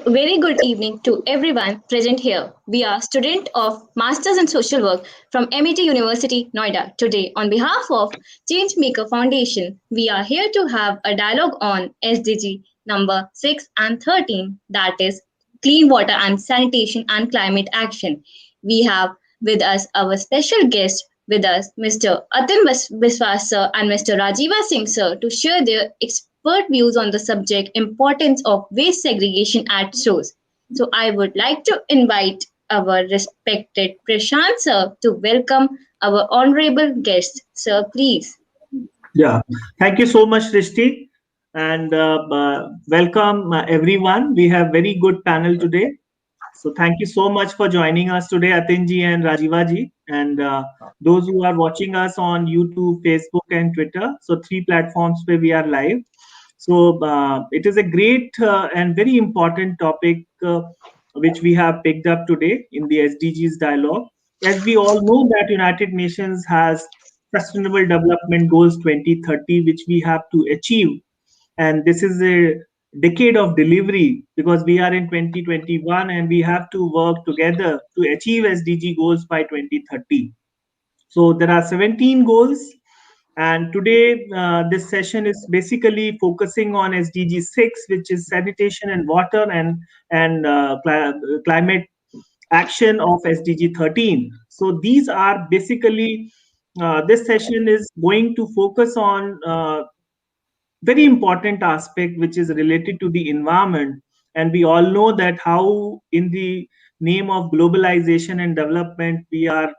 Very good evening to everyone present here. We are student of Masters in Social Work from MIT University, Noida. Today, on behalf of Changemaker Foundation, we are here to have a dialogue on SDG number 6 and 13, that is clean water and sanitation and climate action. We have with us our special guest with us, Mr. Atin Biswas sir and Mr. Rajeeva Singh sir, to share their expert views on the subject importance of waste segregation at source. So I would like to invite our respected Prashant sir to welcome our honorable guest. Sir, please. Yeah, thank you so much, Rishti, and welcome everyone. We have very good panel today. So thank you so much for joining us today, Atinji and Rajivaji, and those who are watching us on YouTube, Facebook, and Twitter. So three platforms where we are live. So it is a great and very important topic which we have picked up today in the SDGs dialogue. As we all know that United Nations has Sustainable Development Goals 2030, which we have to achieve. And this is a decade of delivery because we are in 2021 and we have to work together to achieve SDG goals by 2030. So there are 17 goals, and today this session is basically focusing on SDG 6, which is sanitation and water, and climate action of SDG 13. So these are basically this session is going to focus on very important aspect which is related to the environment, and we all know that how in the name of globalization and development we are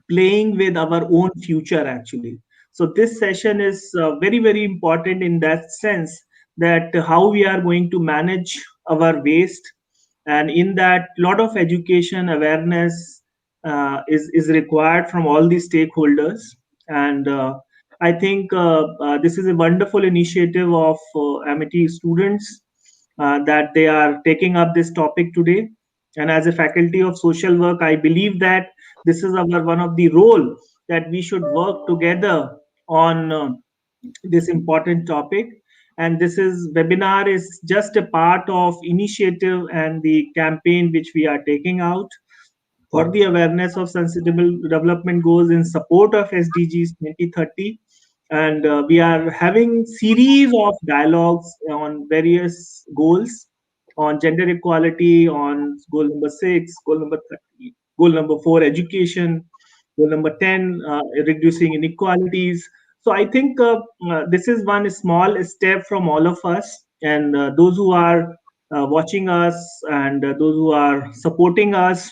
playing with our own future actually. So this session is very important in that sense, that how we are going to manage our waste, and in that lot of education awareness is required from all the stakeholders. And I think this is a wonderful initiative of MIT students that they are taking up this topic today. And as a faculty of social work, I believe that this is our one of the role that we should work together on this important topic. And this is webinar is just a part of initiative and the campaign which we are taking out for the awareness of sustainable development goals in support of SDGs 2030. And we are having series of dialogues on various goals, on gender equality, on goal number 6, goal number 30, goal number 4, education, goal number 10, reducing inequalities. So I think this is one small step from all of us, and those who are watching us, and those who are supporting us,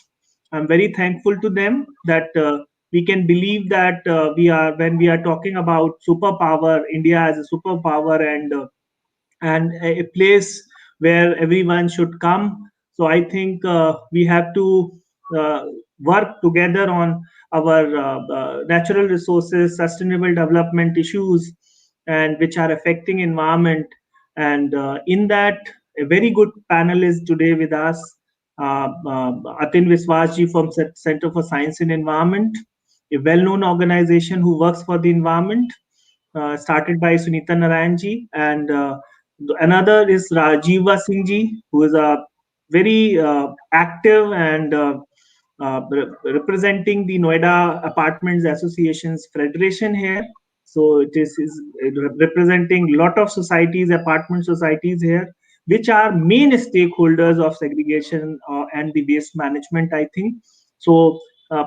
I'm very thankful to them that we can believe that we are when we are talking about superpower, India as a superpower, and a place where everyone should come. So I think we have to uh, work together on our natural resources, sustainable development issues, and which are affecting environment. And in that, a very good panel is today with us. Atin Viswasji from Center for Science and Environment, a well-known organization who works for the environment, started by Sunita Narayanji, and another is Rajeeva Singh ji, who is a very active and representing the Noida Apartments Associations Federation here. So is representing a lot of societies, apartment societies here, which are main stakeholders of segregation and the waste management, I think. So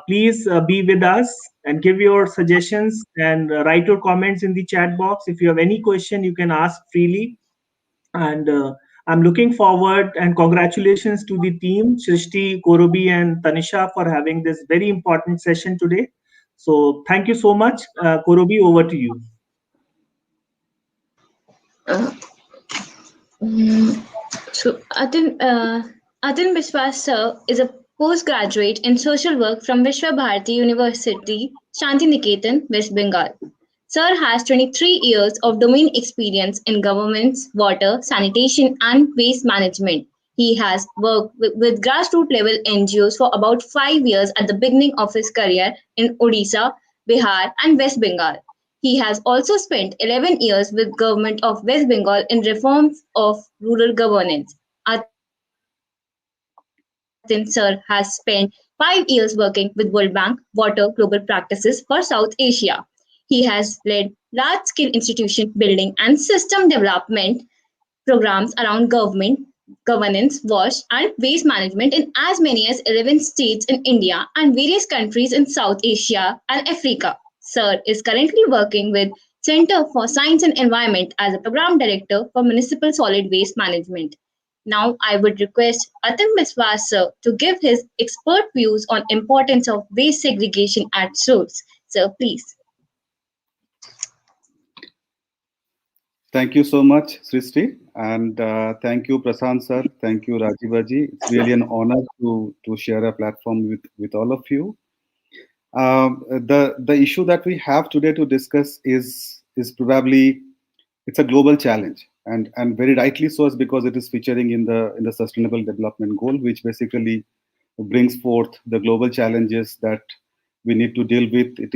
please be with us and give your suggestions, and write your comments in the chat box. If you have any question, you can ask freely. And I'm looking forward, and congratulations to the team, Srishti, Korobi, and Tanisha, for having this very important session today. So thank you so much. Korobi, over to you. Uh, mm, Atin Biswas sir is a postgraduate in social work from Vishwa Bharati University, Shantiniketan, West Bengal. Sir has 23 years of domain experience in governments, water, sanitation, and waste management. He has worked with grassroots level NGOs for about 5 years at the beginning of his career in Odisha, Bihar, and West Bengal. He has also spent 11 years with Government of West Bengal in reforms of rural governance. Atin Atin sir has spent 5 years working with World Bank Water Global Practices for South Asia. He has led large-scale institution building and system development programs around governance, wash, and waste management in as many as 11 states in India and various countries in South Asia and Africa. Sir is currently working with Center for Science and Environment as a program director for municipal solid waste management. Now I would request Atim Biswas sir to give his expert views on importance of waste segregation at source. Sir, please. Thank you so much, Srishti, and thank you, Prasant sir. Thank you, Rajeeva ji. It's really an honor to share a platform with all of you. The issue that we have today to discuss is probably it's a global challenge, and very rightly so, is because it is featuring in the Sustainable Development Goal, which basically brings forth the global challenges that we need to deal with. It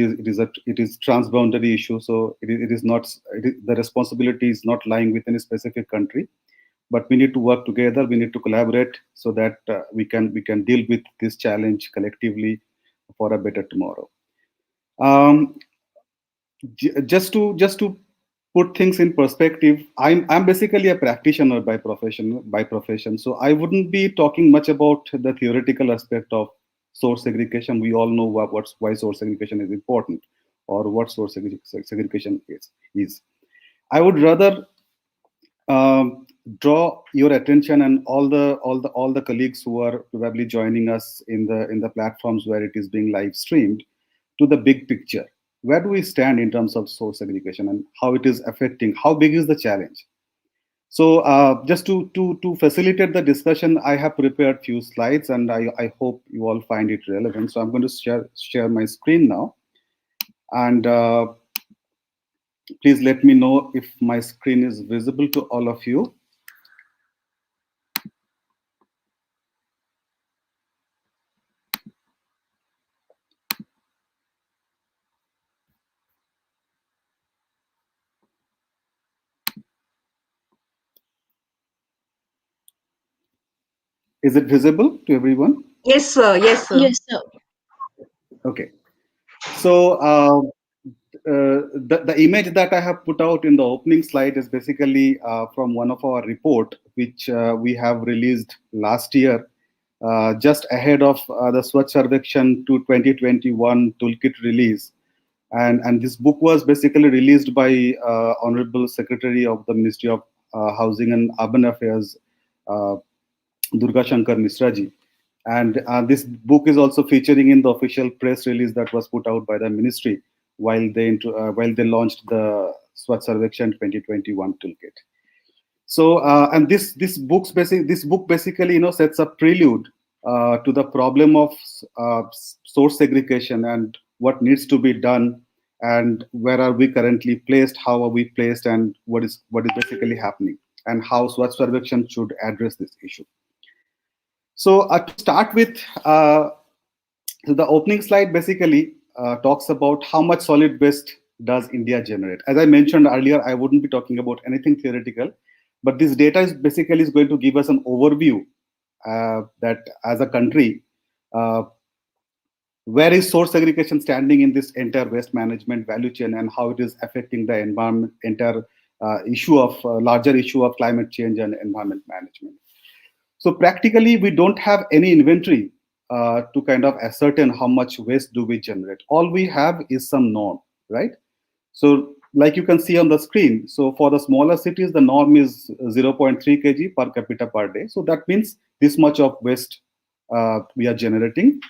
is transboundary issue, so it is not the responsibility is not lying with any specific country, but we need to work together. We need to collaborate so that we can deal with this challenge collectively for a better tomorrow. Um, just to put things in perspective, I'm basically a practitioner by profession, so I wouldn't be talking much about the theoretical aspect of source segregation. We all know why source segregation is important, or what segregation is. I would rather draw your attention, and all the colleagues who are probably joining us in the platforms where it is being live streamed, to the big picture. Where do we stand in terms of source segregation and how it is affecting? How big is the challenge? So just to facilitate the discussion, I have prepared few slides, and I hope you all find it relevant. So I'm going to share my screen now, and please let me know if my screen is visible to all of you. Is it visible to everyone? Yes, sir. Yes, sir. Yes, sir. Okay. So the image that I have put out in the opening slide is basically from one of our report, which we have released last year, just ahead of the Swachh Survekshan to 2021 toolkit release. And this book was basically released by Honorable Secretary of the Ministry of Housing and Urban Affairs, uh, Durga Shankar Misra ji. And this book is also featuring in the official press release that was put out by the ministry while they launched the Swachh Survekshan 2021 toolkit. So and this book basically sets a prelude to the problem of source segregation and what needs to be done, and where are we currently placed, how are we placed, and what is basically happening, and how Swachh Survekshan should address this issue. So to start with, so the opening slide basically talks about how much solid waste does India generate. As I mentioned earlier, I wouldn't be talking about anything theoretical, but this data is basically going to give us an overview that as a country, uh, where is source segregation standing in this entire waste management value chain, and how it is affecting the environment, entire larger issue of climate change and environment management. So practically, we don't have any inventory to kind of ascertain how much waste do we generate. All we have is some norm, right? So like you can see on the screen, so for the smaller cities, the norm is 0.3 kg per capita per day. So that means this much of waste we are generating.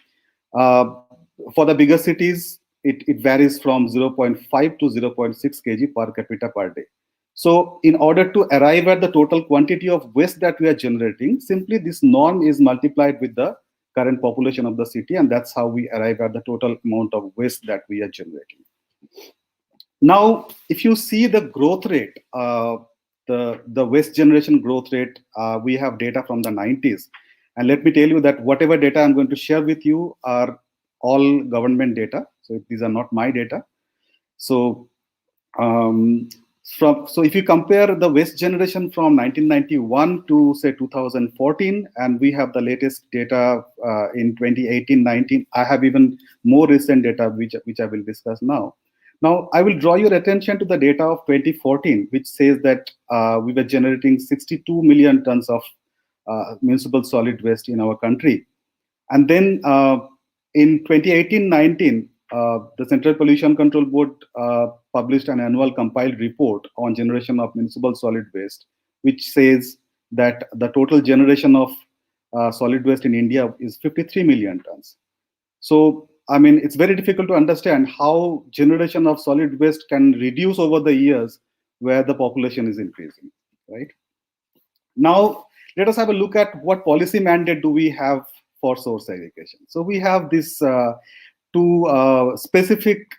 For the bigger cities, it varies from 0.5 to 0.6 kg per capita per day. So in order to arrive at the total quantity of waste that we are generating, simply this norm is multiplied with the current population of the city, and that's how we arrive at the total amount of waste that we are generating. Now, if you see the growth rate, the waste generation growth rate, we have data from the 90s. And let me tell you that whatever data I'm going to share with you are all government data. So these are not my data. So So if you compare the waste generation from 1991 to say 2014, and we have the latest data in 2018-19, I have even more recent data which I will discuss now. Now I will draw your attention to the data of 2014, which says that we were generating 62 million tons of municipal solid waste in our country. And then in 2018-19, the Central Pollution Control Board published an annual compiled report on generation of municipal solid waste, which says that the total generation of solid waste in India is 53 million tons. So, I mean, it's very difficult to understand how generation of solid waste can reduce over the years where the population is increasing, right? Now, let us have a look at what policy mandate do we have for source segregation. So we have this two specific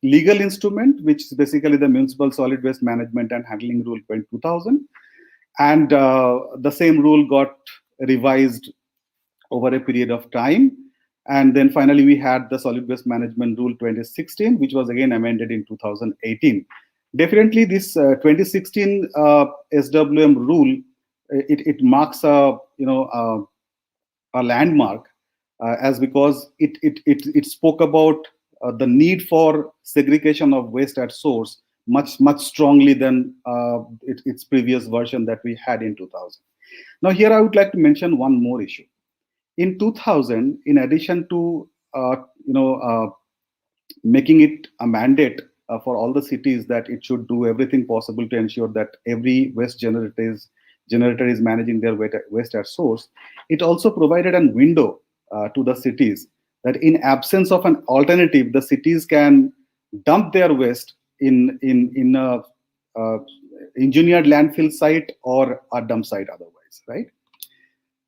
legal instrument, which is basically the Municipal Solid Waste Management and Handling Rule 2000. And the same rule got revised over a period of time. And then finally, we had the Solid Waste Management Rule 2016, which was again amended in 2018. Definitely, this 2016 SWM rule, it marks a landmark as because it spoke about the need for segregation of waste at source much strongly than its previous version that we had in 2000. Now here I would like to mention one more issue. In 2000, in addition to making it a mandate for all the cities that it should do everything possible to ensure that every waste generator is managing their waste at source, it also provided a window to the cities that in absence of an alternative, the cities can dump their waste in a engineered landfill site or a dump site otherwise, right?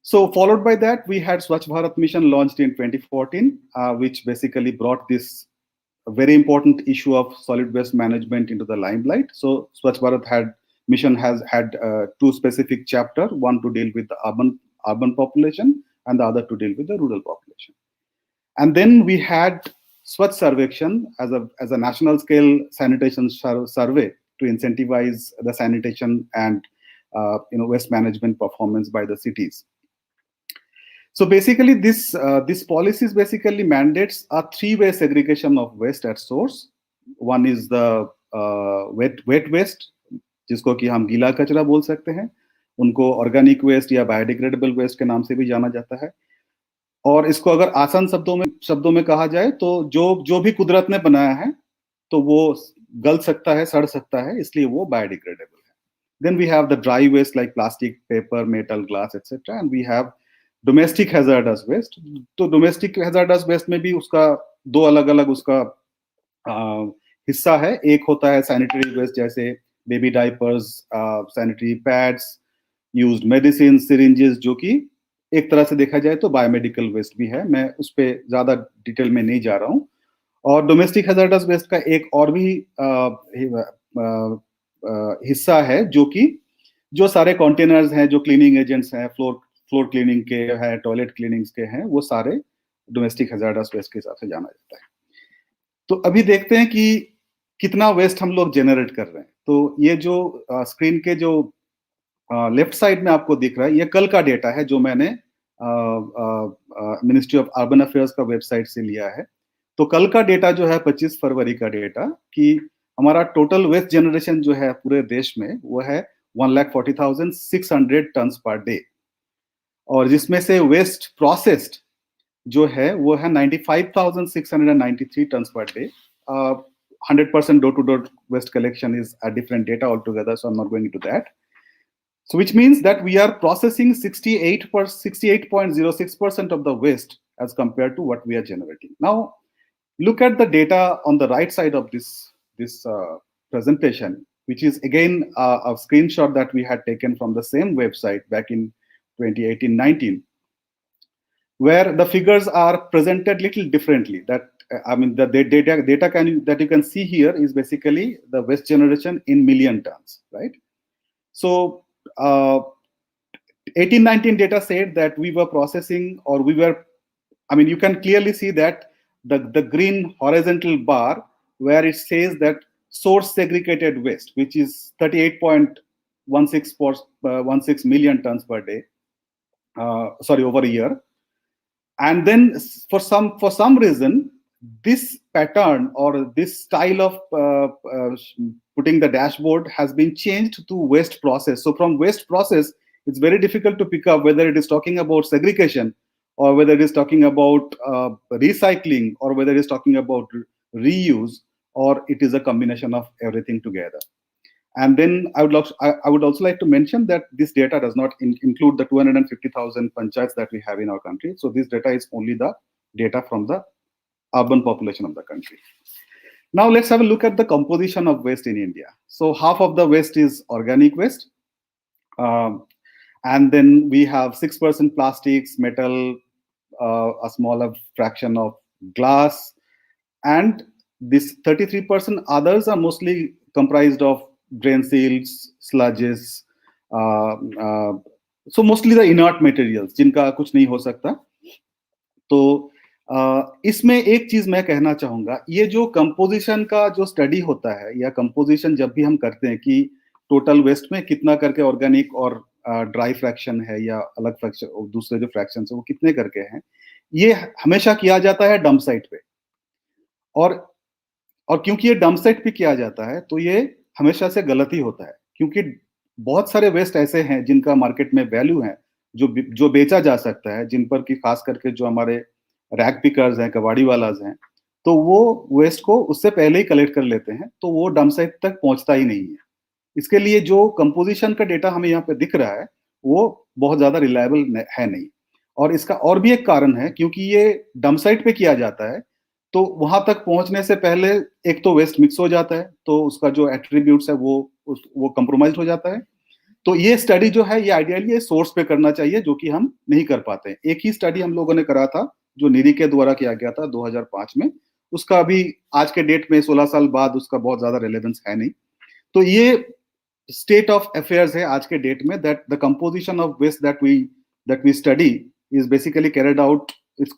So followed by that, we had Swachh Bharat mission launched in 2014, which basically brought this very important issue of solid waste management into the limelight. So Swachh Bharat mission has had two specific chapters, one to deal with the urban population and the other to deal with the rural population. And then we had Swachh Survekshan as a national scale sanitation survey to incentivize the sanitation and waste management performance by the cities. So basically, this policies basically mandates a three-way segregation of waste at source. One is the wet waste, जिसको कि हम गीला कचरा बोल सकते हैं, उनको organic waste या बायोडिग्रेडेबल वेस्ट के नाम से भी जाना जाता है. और इसको अगर आसान शब्दों में कहा जाए तो जो भी कुदरत ने बनाया है तो वो गल सकता है, सड़ सकता है, इसलिए वो बायोडिग्रेडेबल है. Then we have the dry waste like plastic, paper, metal, glass, etc. And we have domestic hazardous waste. तो डोमेस्टिक हैजार्डस वेस्ट में भी उसका दो अलग अलग उसका हिस्सा है. एक होता है सैनिटरी वेस्ट, जैसे baby diapers, sanitary pads, used medicine, syringes, जो कि एक तरह से देखा जाए तो बायोमेडिकल वेस्ट भी है. मैं उस पर ज्यादा डिटेल में नहीं जा रहा हूँ. और डोमेस्टिक हैजार्डस वेस्ट का एक और भी हिस्सा है जो सारे कंटेनर्स हैं, जो क्लीनिंग एजेंट्स हैं, फ्लोर क्लीनिंग के हैं, टॉयलेट क्लीनिंग्स के हैं, वो सारे डोमेस्टिक हैजार्डस वेस्ट के हिसाब से जाना जाता है. तो अभी देखते हैं कि कितना वेस्ट हम लोग जनरेट कर रहे हैं. तो ये जो स्क्रीन के जो लेफ्ट साइड में आपको दिख रहा है, ये कल का डेटा है जो मैंने मिनिस्ट्री ऑफ अर्बन अफेयर्स का वेबसाइट से लिया है. तो कल का डेटा जो है 25 फरवरी का डेटा, कि हमारा टोटल वेस्ट जनरेशन जो है पूरे देश में वो है 1,40,600 टन पर डे. और जिसमें से वेस्ट प्रोसेस्ड जो है वो है 95,693 ton per day. 100% door-to-door waste collection is a different data altogether, so I'm not going into that. So which means that we are processing 68.06% of the waste as compared to what we are generating. Now, look at the data on the right side of this presentation, which is again a screenshot that we had taken from the same website back in 2018-19, where the figures are presented little differently. That I mean, the data that you can see here is basically the waste generation in million tons, right? So 18-19 data said that we were processing, or we were, I mean, you can clearly see that the green horizontal bar where it says that source segregated waste, which is 38.16 million tons per day, over a year. And then for some reason, this pattern or this style of putting the dashboard has been changed to waste process. So from waste process, it's very difficult to pick up whether it is talking about segregation, or whether it is talking about recycling, or whether it is talking about reuse, or it is a combination of everything together. And then I would also like to mention that this data does not include the 250,000 panchayats that we have in our country. So this data is only the data from the urban population of the country. Now let's have a look at the composition of waste in India. So half of the waste is organic waste. And then we have 6% plastics, metal, a smaller fraction of glass, and this 33% others are mostly comprised of drain seals, sludges, so mostly the inert materials, जिनका कुछ नहीं हो सकता. तो इसमें एक चीज मैं कहना चाहूंगा, ये जो कंपोजिशन का जो स्टडी होता है, या कंपोजिशन जब भी हम करते हैं कि टोटल वेस्ट में कितना करके ऑर्गेनिक और ड्राई फ्रैक्शन है, या अलग फ्रैक्शन, दूसरे जो फ्रैक्शन है वो कितने करके हैं, ये हमेशा किया जाता है डंप साइट पे. और क्योंकि ये डंप साइट पे किया जाता है, तो ये हमेशा से गलत ही होता है, क्योंकि बहुत सारे वेस्ट ऐसे हैं जिनका मार्केट में वैल्यू है, जो बेचा जा सकता है, जिन पर कि खास करके जो हमारे रैक पिकर्स हैं, कबाड़ी वालाज हैं, तो वो वेस्ट को उससे पहले ही कलेक्ट कर लेते हैं, तो वो डंप साइट तक पहुंचता ही नहीं है. इसके लिए जो कंपोजिशन का डेटा हमें यहाँ पे दिख रहा है, वो बहुत ज्यादा रिलायबल है नहीं. और इसका और भी एक कारण है, क्योंकि ये डंप साइट पे किया जाता है, तो वहां तक पहुंचने से पहले एक तो वेस्ट मिक्स हो जाता है, तो उसका जो एट्रीब्यूट्स है वो कंप्रोमाइज हो जाता है. तो ये स्टडी जो है, ये आइडियली सोर्स पे करना चाहिए, जो कि हम नहीं कर पाते हैं. एक ही स्टडी हम लोगों ने करा था, जो निरी के द्वारा किया गया था 2005 में. उसका अभी आज के डेट में 16 साल बाद उसका बहुत ज्यादा रिलेवेंस है नहीं. तो ये स्टेट ऑफ अफेयर्स है आज के डेट में, that the composition of waste that we study is basically carried out. It's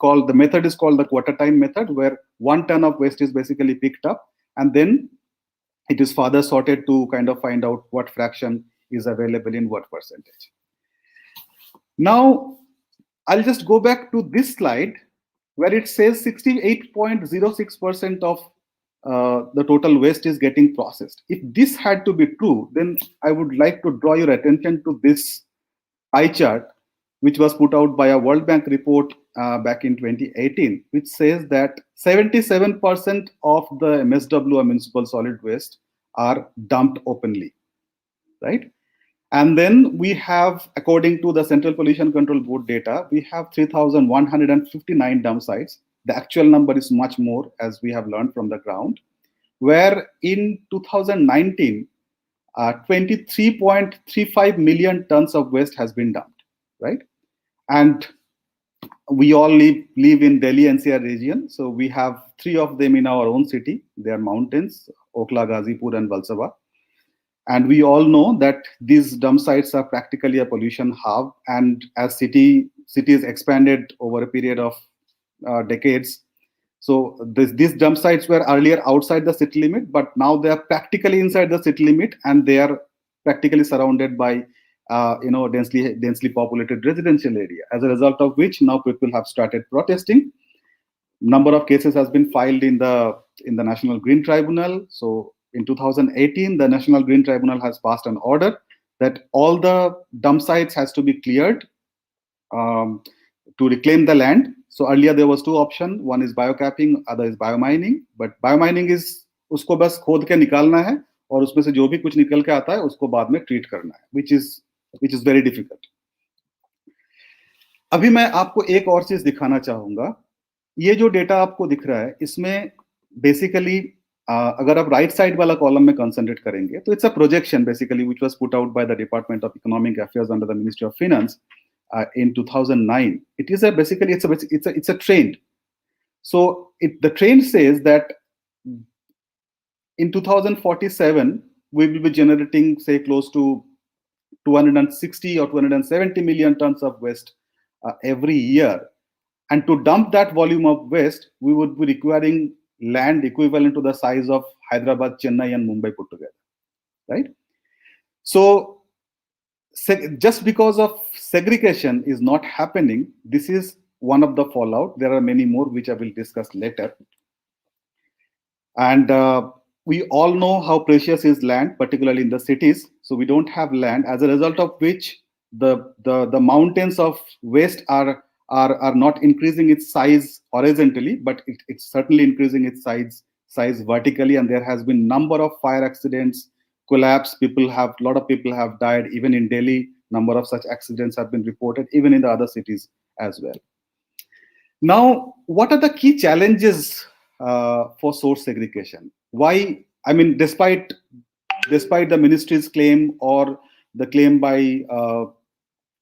called the method is called the quarter time method, where 1 ton of waste is basically picked up, and then it is further sorted to kind of find out what fraction is available in what percentage. Now I'll just go back to this slide where it says 68.06% of the total waste is getting processed. If this had to be true, then I would like to draw your attention to this pie chart, which was put out by a World Bank report back in 2018, which says that 77% of the MSW or municipal solid waste are dumped openly, right? And then we have, according to the Central Pollution Control Board data, we have 3,159 dump sites. The actual number is much more, as we have learned from the ground, where in 2019, 23.35 million tons of waste has been dumped, right? And we all live in Delhi NCR region. So we have 3 of them in our own city. They are mountains, Okla, Ghazipur, and Valsaba. And we all know that these dump sites are practically a pollution hub. And as cities expanded over a period of decades, so these dump sites were earlier outside the city limit, but now they are practically inside the city limit, and they are practically surrounded by densely populated residential area. As a result of which, now people have started protesting. Number of cases has been filed in the National Green Tribunal. So in 2018, the National Green Tribunal has passed an order that all the dump sites has to be cleared to reclaim the land. So earlier there was 2 options. One is biocapping, other is biomining. But biomining is उसको बस खोद के निकालना है, और उसमें से जो भी कुछ निकल के आता है उसको बाद में ट्रीट करना है, which is very difficult. अभी मैं आपको एक और चीज दिखाना चाहूंगा. ये जो डेटा आपको दिख रहा है, इसमें बेसिकली अगर आप राइट साइड वाला कॉलम में कंसंट्रेट करेंगे, तो it's a projection basically which was put out by the department of economic affairs under the ministry of finance in 2009. It is it's a trend. So the trend says that in 2047 we will be generating, say, close to 260 or 270 million tons of waste every year. And to dump that volume of waste, we would be requiring land equivalent to the size of Hyderabad, Chennai, and Mumbai put together, right? So just because of segregation is not happening, this is one of the fallout. There are many more which I will discuss later. And we all know how precious is land, particularly in the cities. So we don't have land, as a result of which the mountains of waste are not increasing its size horizontally, but it's certainly increasing its size vertically. And there has been number of fire accidents, collapse. A lot of people have died. Even in Delhi, number of such accidents have been reported, even in the other cities as well. Now, what are the key challenges for source segregation? Why? I mean, despite the ministry's claim or the claim by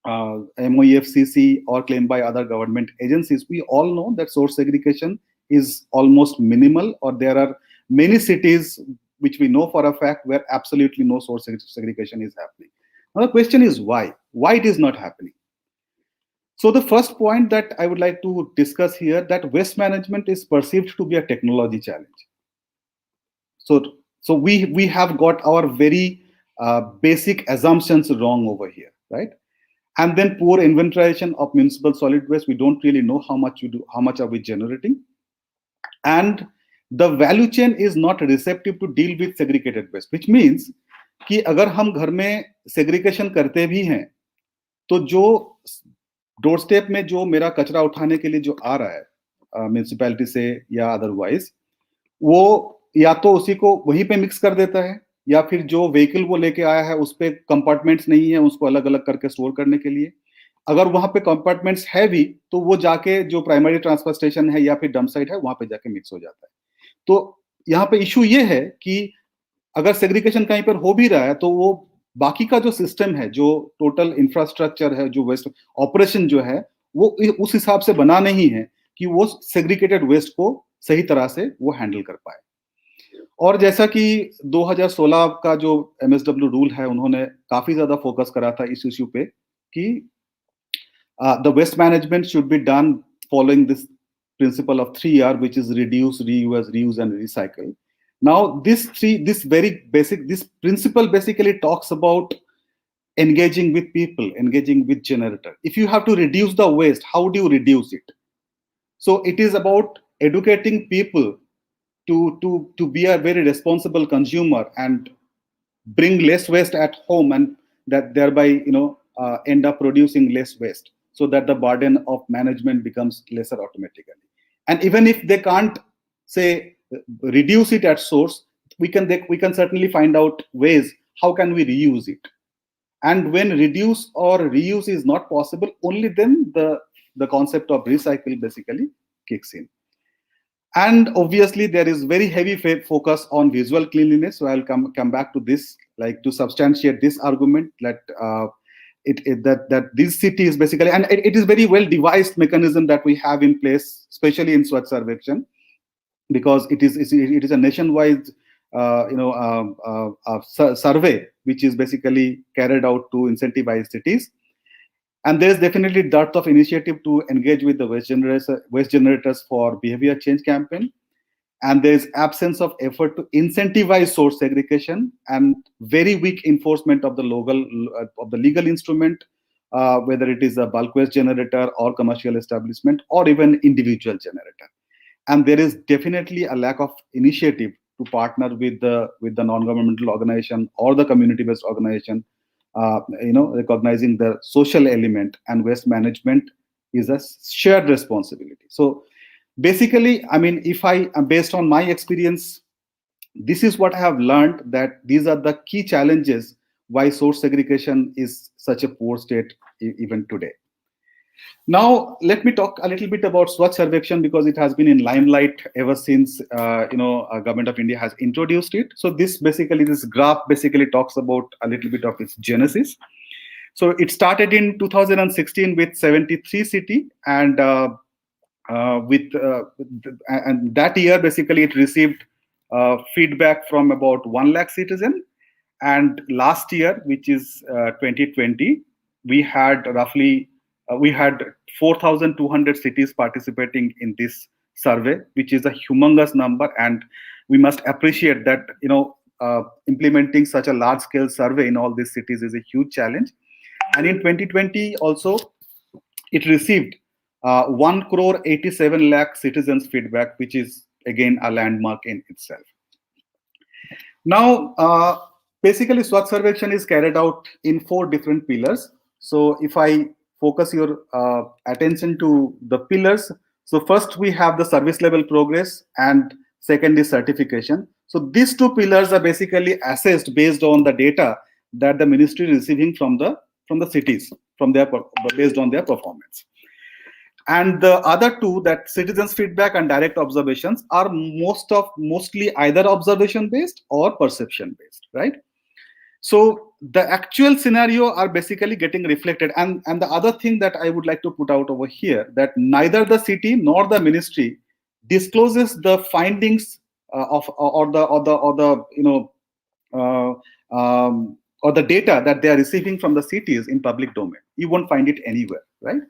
MOEFCC or claim by other government agencies, we all know that source segregation is almost minimal, or there are many cities which we know for a fact where absolutely no source segregation is happening. Now the question is why? Why it is not happening? So the first point that I would like to discuss here, that waste management is perceived to be a technology challenge. So we have got our very basic assumptions wrong over here, right? And then poor inventorization of municipal solid waste. We don't really know how much are we generating, and the value chain is not receptive to deal with segregated waste, which means कि अगर हम घर में segregation करते भी हैं, तो जो डोर स्टेप में जो मेरा कचरा उठाने के लिए जो आ रहा है म्यूनिसिपैलिटी से या अदरवाइज, वो या तो उसी को वहीं पे मिक्स कर देता है, या फिर जो व्हीकल वो लेके आया है उस पे कंपार्टमेंट्स नहीं है उसको अलग अलग करके स्टोर करने के लिए. अगर वहां पे कंपार्टमेंट्स है भी तो वो जाके जो प्राइमरी ट्रांसफर स्टेशन है या फिर डंप साइट है वहां पे जाके मिक्स हो जाता है. तो यहाँ पे इशू ये है कि अगर सेग्रीगेशन कहीं पर हो भी रहा है तो वो बाकी का जो सिस्टम है, जो टोटल इंफ्रास्ट्रक्चर है, जो वेस्ट ऑपरेशन जो है, वो उस हिसाब से बना नहीं है कि वो सेग्रीगेटेड वेस्ट को सही तरह से वो हैंडल कर पाए. और जैसा कि 2016 का जो MSW रूल है, उन्होंने काफी ज्यादा फोकस करा था इस इश्यू पे कि the waste management should be done following this principle of 3R, which is reduce, reuse and recycle. Now this principle basically talks about engaging with people, engaging with generator. If you have to reduce the waste, how do you reduce it? So it is about educating people to be a very responsible consumer and bring less waste at home, and that thereby end up producing less waste, so that the burden of management becomes lesser automatically. And even if they can't say reduce it at source, we can certainly find out ways how can we reuse it. And when reduce or reuse is not possible, only then the concept of recycle basically kicks in. And obviously there is very heavy focus on visual cleanliness. So I'll come back to this, like to substantiate this argument that that this city is basically, and it is very well devised mechanism that we have in place, especially in Swachh Survekshan, because it is a nationwide survey which is basically carried out to incentivize cities. And there is definitely dearth of initiative to engage with the waste generators for behavior change campaign. And there is absence of effort to incentivize source segregation, and very weak enforcement of the legal instrument, whether it is a bulk waste generator or commercial establishment or even individual generator. And there is definitely a lack of initiative to partner with the non-governmental organization or the community-based organization, recognizing the social element, and waste management is a shared responsibility. So basically, I mean, if I am based on my experience, this is what I have learned, that these are the key challenges why source segregation is such a poor state even today. Now, let me talk a little bit about Swachh Survekshan, because it has been in limelight ever since Government of India has introduced it. So this graph basically talks about a little bit of its genesis. So it started in 2016 with 73 cities, and and that year basically it received feedback from about 1 lakh citizens. And last year, which is 2020, we had roughly 4,200 cities participating in this survey, which is a humongous number, and we must appreciate that implementing such a large scale survey in all these cities is a huge challenge. And in 2020 also, it received 1 crore 87 lakh citizens feedback, which is again a landmark in itself. Now, basically, Swachh Survekshan is carried out in 4 different pillars. So if I focus your attention to the pillars, so first we have the service level progress, and second is certification. So these 2 pillars are basically assessed based on the data that the ministry is receiving from the cities, based on their performance. And the other 2, that citizens feedback and direct observations, are mostly either observation based or perception based, right? So the actual scenario are basically getting reflected. And the other thing that I would like to put out over here, that neither the city nor the ministry discloses the findings or the data that they are receiving from the cities in public domain. You won't find it anywhere, right?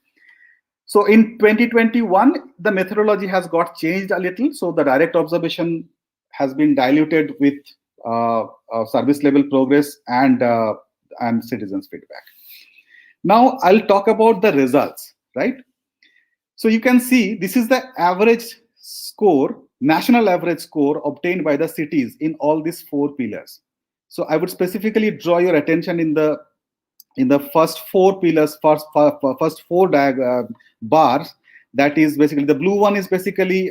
So in 2021, the methodology has got changed a little. So the direct observation has been diluted with service level progress and citizens feedback. Now I'll talk about the results, right? So you can see this is the average score, national average score obtained by the cities in all these 4 pillars. So I would specifically draw your attention in the first 4 pillars, first 4 bars. That is basically, the blue one is basically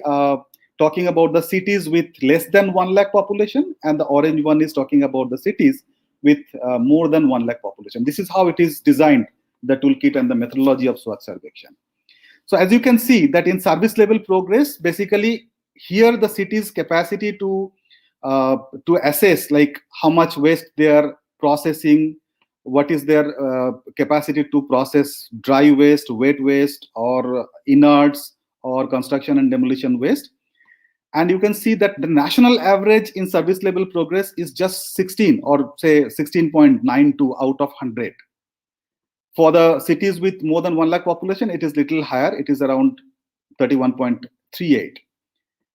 talking about the cities with less than 1 lakh population, and the orange one is talking about the cities with more than 1 lakh population. This is how it is designed, the toolkit and the methodology of Swachh Survekshan. So as you can see that in service level progress, basically here the city's capacity to assess like how much waste they are processing, what is their capacity to process dry waste, wet waste, or inerts, or construction and demolition waste. And you can see that the national average in service level progress is just 16, or say 16.92 out of 100. For the cities with more than 1 lakh population, it is little higher. It is around 31.38.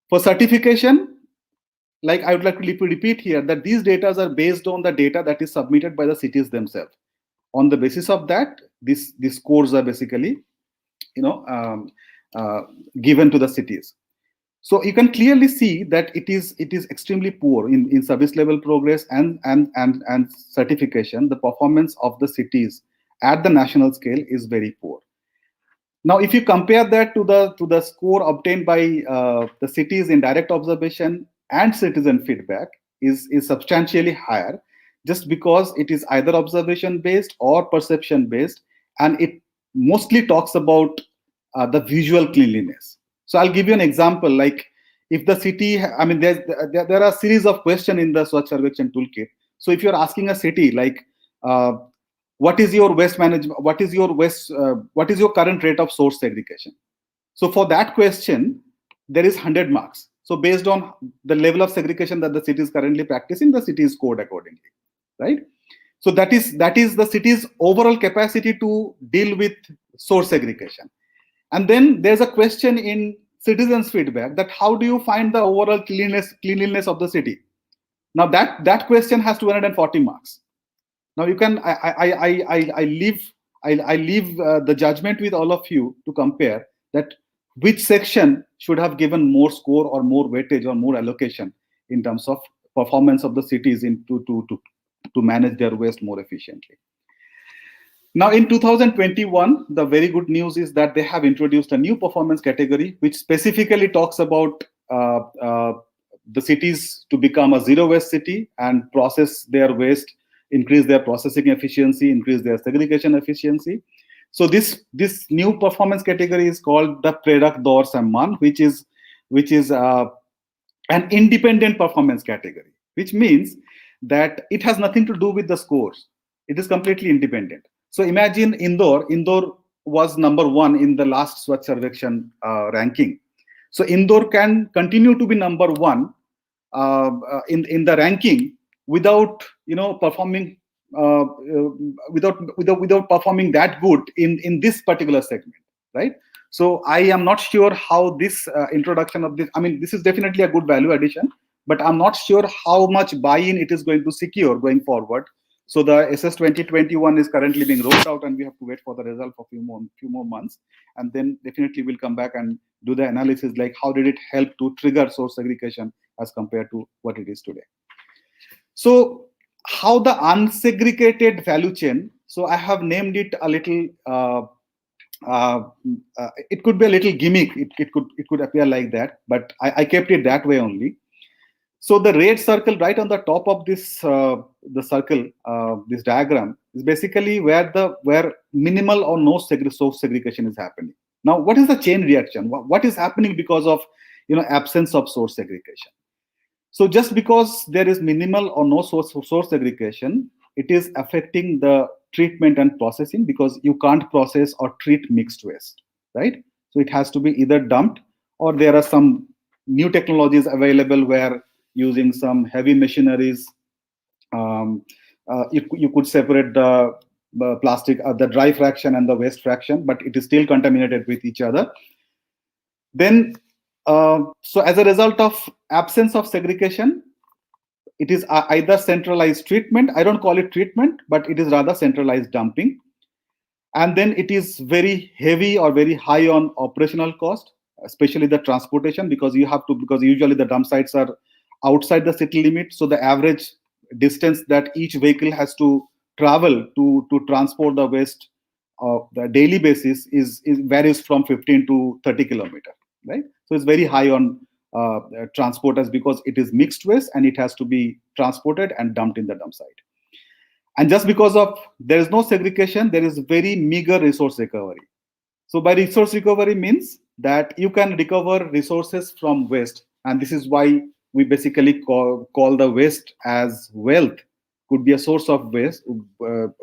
For certification, like I would like to repeat here, that these data are based on the data that is submitted by the cities themselves. On the basis of that, these scores are basically, given to the cities. So you can clearly see that it is extremely poor in service level progress and certification. The performance of the cities at the national scale is very poor. Now, if you compare that to the score obtained by the cities in direct observation and citizen feedback, is substantially higher, just because it is either observation based or perception based, and it mostly talks about the visual cleanliness. So I'll give you an example. Like if the city, there are a series of questions in the Swachh Survekshan toolkit. So if you're asking a city like, what is your waste management? What is your current rate of source segregation? So for that question, there is 100 marks. So based on the level of segregation that the city is currently practicing, the city is scored accordingly, right? So that is the city's overall capacity to deal with source segregation. And then there's a question in citizens' feedback, that how do you find the overall cleanliness of the city? Now that question has 240 marks. Now you can I leave the judgment with all of you to compare that which section should have given more score or more weightage or more allocation in terms of performance of the cities to manage their waste more efficiently. Now in 2021, the very good news is that they have introduced a new performance category which specifically talks about the cities to become a zero waste city and process their waste, increase their processing efficiency, increase their segregation efficiency. So this new performance category is called the Prerak Daur Samman, which is an independent performance category, which means that it has nothing to do with the scores. It is completely independent. So imagine Indore was number 1 in the last Swachh Survekshan ranking. So Indore can continue to be number 1 in the ranking without performing without performing that good in this particular segment, right? So I am not sure how this introduction of this, I mean, this is definitely a good value addition, but I'm not sure how much buy-in it is going to secure going forward. So the SS 2021 is currently being rolled out, and we have to wait for the result for few more months, and then definitely we'll come back and do the analysis, like how did it help to trigger source segregation as compared to what it is today. So how the unsegregated value chain, so I have named it a little it could be a little gimmick. It could appear like that, but I kept it that way only. So the red circle right on the top of this the circle, this diagram, is basically where minimal or no source segregation is happening. Now, what is the chain reaction? What is happening because of absence of source segregation? So just because there is minimal or no source segregation, it is affecting the treatment and processing, because you can't process or treat mixed waste, right? So it has to be either dumped, or there are some new technologies available where using some heavy machineries, you could separate the plastic, the dry fraction and the waste fraction, but it is still contaminated with each other. Then, so as a result of absence of segregation, it is either centralized treatment. I don't call it treatment, but it is rather centralized dumping. And then it is very heavy or very high on operational cost, especially the transportation, because usually the dump sites are outside the city limit. So the average distance that each vehicle has to travel to transport the waste the daily basis is varies from 15 to 30 kilometers, right? So it's very high on transporters, because it is mixed waste and it has to be transported and dumped in the dump site. And just because of there is no segregation, there is very meager resource recovery. So by resource recovery means that you can recover resources from waste, and this is why we basically call the waste as wealth. Could be a source of waste.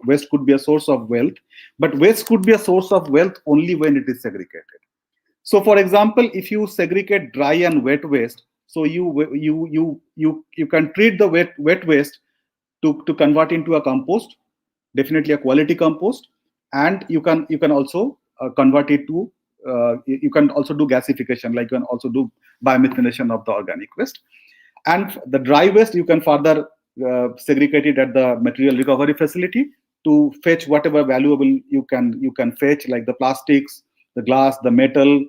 Waste could be a source of wealth, but waste could be a source of wealth only when it is segregated. So, for example, if you segregate dry and wet waste, so you can treat the wet waste to convert into a compost, definitely a quality compost, and you can also convert it to you can also do gasification, like you can also do biomethanation of the organic waste. And the dry waste you can further segregate it at the material recovery facility to fetch whatever valuable you can fetch, like the plastics, the glass, the metal,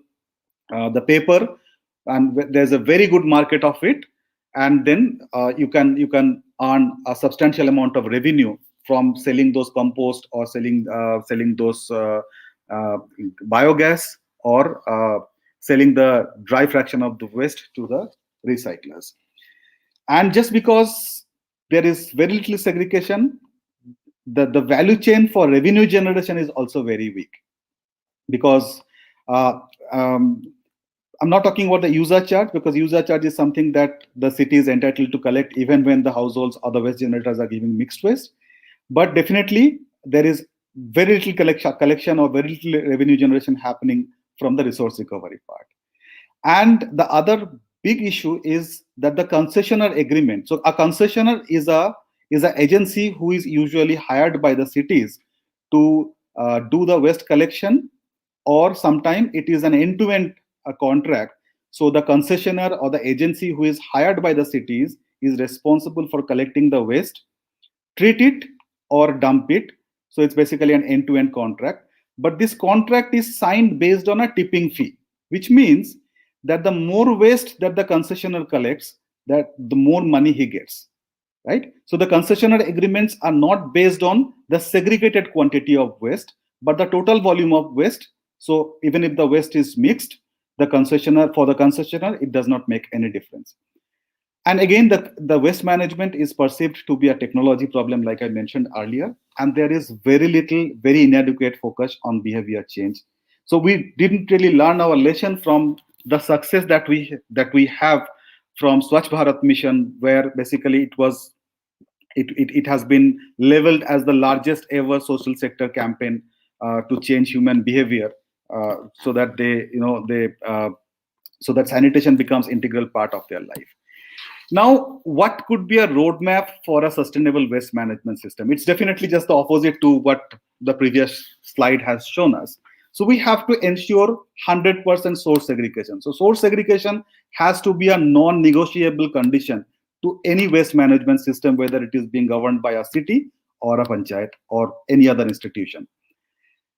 the paper, and there's a very good market of it. And then you can earn a substantial amount of revenue from selling those compost, or selling those biogas, or selling the dry fraction of the waste to the recyclers. And just because there is very little segregation, the value chain for revenue generation is also very weak, because I'm not talking about the user charge, because user charge is something that the city is entitled to collect even when the households or the waste generators are giving mixed waste. But definitely there is very little collection or very little revenue generation happening from the resource recovery part. And the other big issue is that the concessionaire agreement. So a concessionaire is an agency who is usually hired by the cities to do the waste collection, or sometimes it is an end-to-end contract. So the concessionaire or the agency who is hired by the cities is responsible for collecting the waste, treat it, or dump it. So it's basically an end-to-end contract. But this contract is signed based on a tipping fee, which means that the more waste that the concessionaire collects, that the more money he gets, right? So the concessionaire agreements are not based on the segregated quantity of waste, but the total volume of waste. So even if the waste is mixed, for the concessionaire, it does not make any difference. And again, the waste management is perceived to be a technology problem, like I mentioned earlier, and there is very little, very inadequate focus on behavior change. So we didn't really learn our lesson from the success that we have from Swachh Bharat mission, where basically it has been leveled as the largest ever social sector campaign to change human behavior, so that so that sanitation becomes integral part of their life. Now, what could be a roadmap for a sustainable waste management system? It's definitely just the opposite to what the previous slide has shown us. So we have to ensure 100% source segregation. So source segregation has to be a non-negotiable condition to any waste management system, whether it is being governed by a city or a panchayat or any other institution.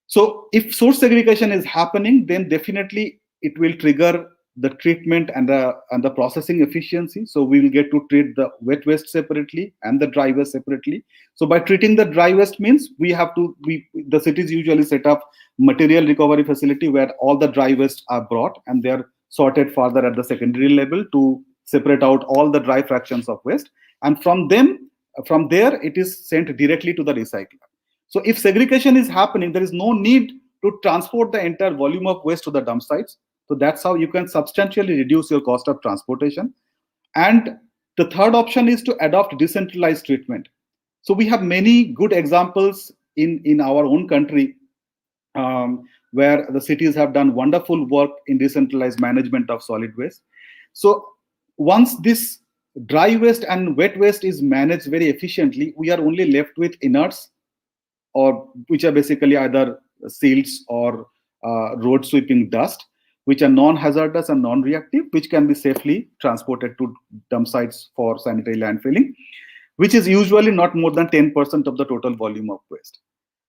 So if source segregation is happening, then definitely it will trigger the treatment and the processing efficiency. So we will get to treat the wet waste separately and the dry waste separately. So by treating the dry waste means the cities usually set up material recovery facility where all the dry waste are brought and they are sorted further at the secondary level to separate out all the dry fractions of waste. And from there, it is sent directly to the recycler. So if segregation is happening, there is no need to transport the entire volume of waste to the dump sites. So that's how you can substantially reduce your cost of transportation. And the third option is to adopt decentralized treatment. So we have many good examples in our own country where the cities have done wonderful work in decentralized management of solid waste. So once this dry waste and wet waste is managed very efficiently, we are only left with inerts, or which are basically either silts or road sweeping dust, which are non-hazardous and non-reactive, which can be safely transported to dump sites for sanitary landfilling, which is usually not more than 10% of the total volume of waste.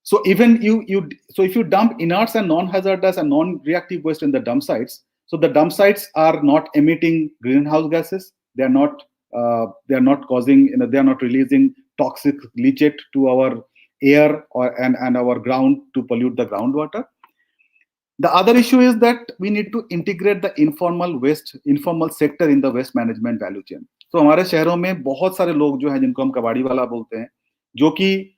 So even if you dump inerts and non-hazardous and non-reactive waste in the dump sites, so the dump sites are not emitting greenhouse gases. They are not causing, they are not releasing toxic leachate to our air and our ground to pollute the groundwater. The other issue is that we need to integrate the informal sector in the waste management value chain. So हमारे शहरों में बहुत सारे लोग जो हैं जिनको हम कबाड़ी वाला बोलते हैं, जो कि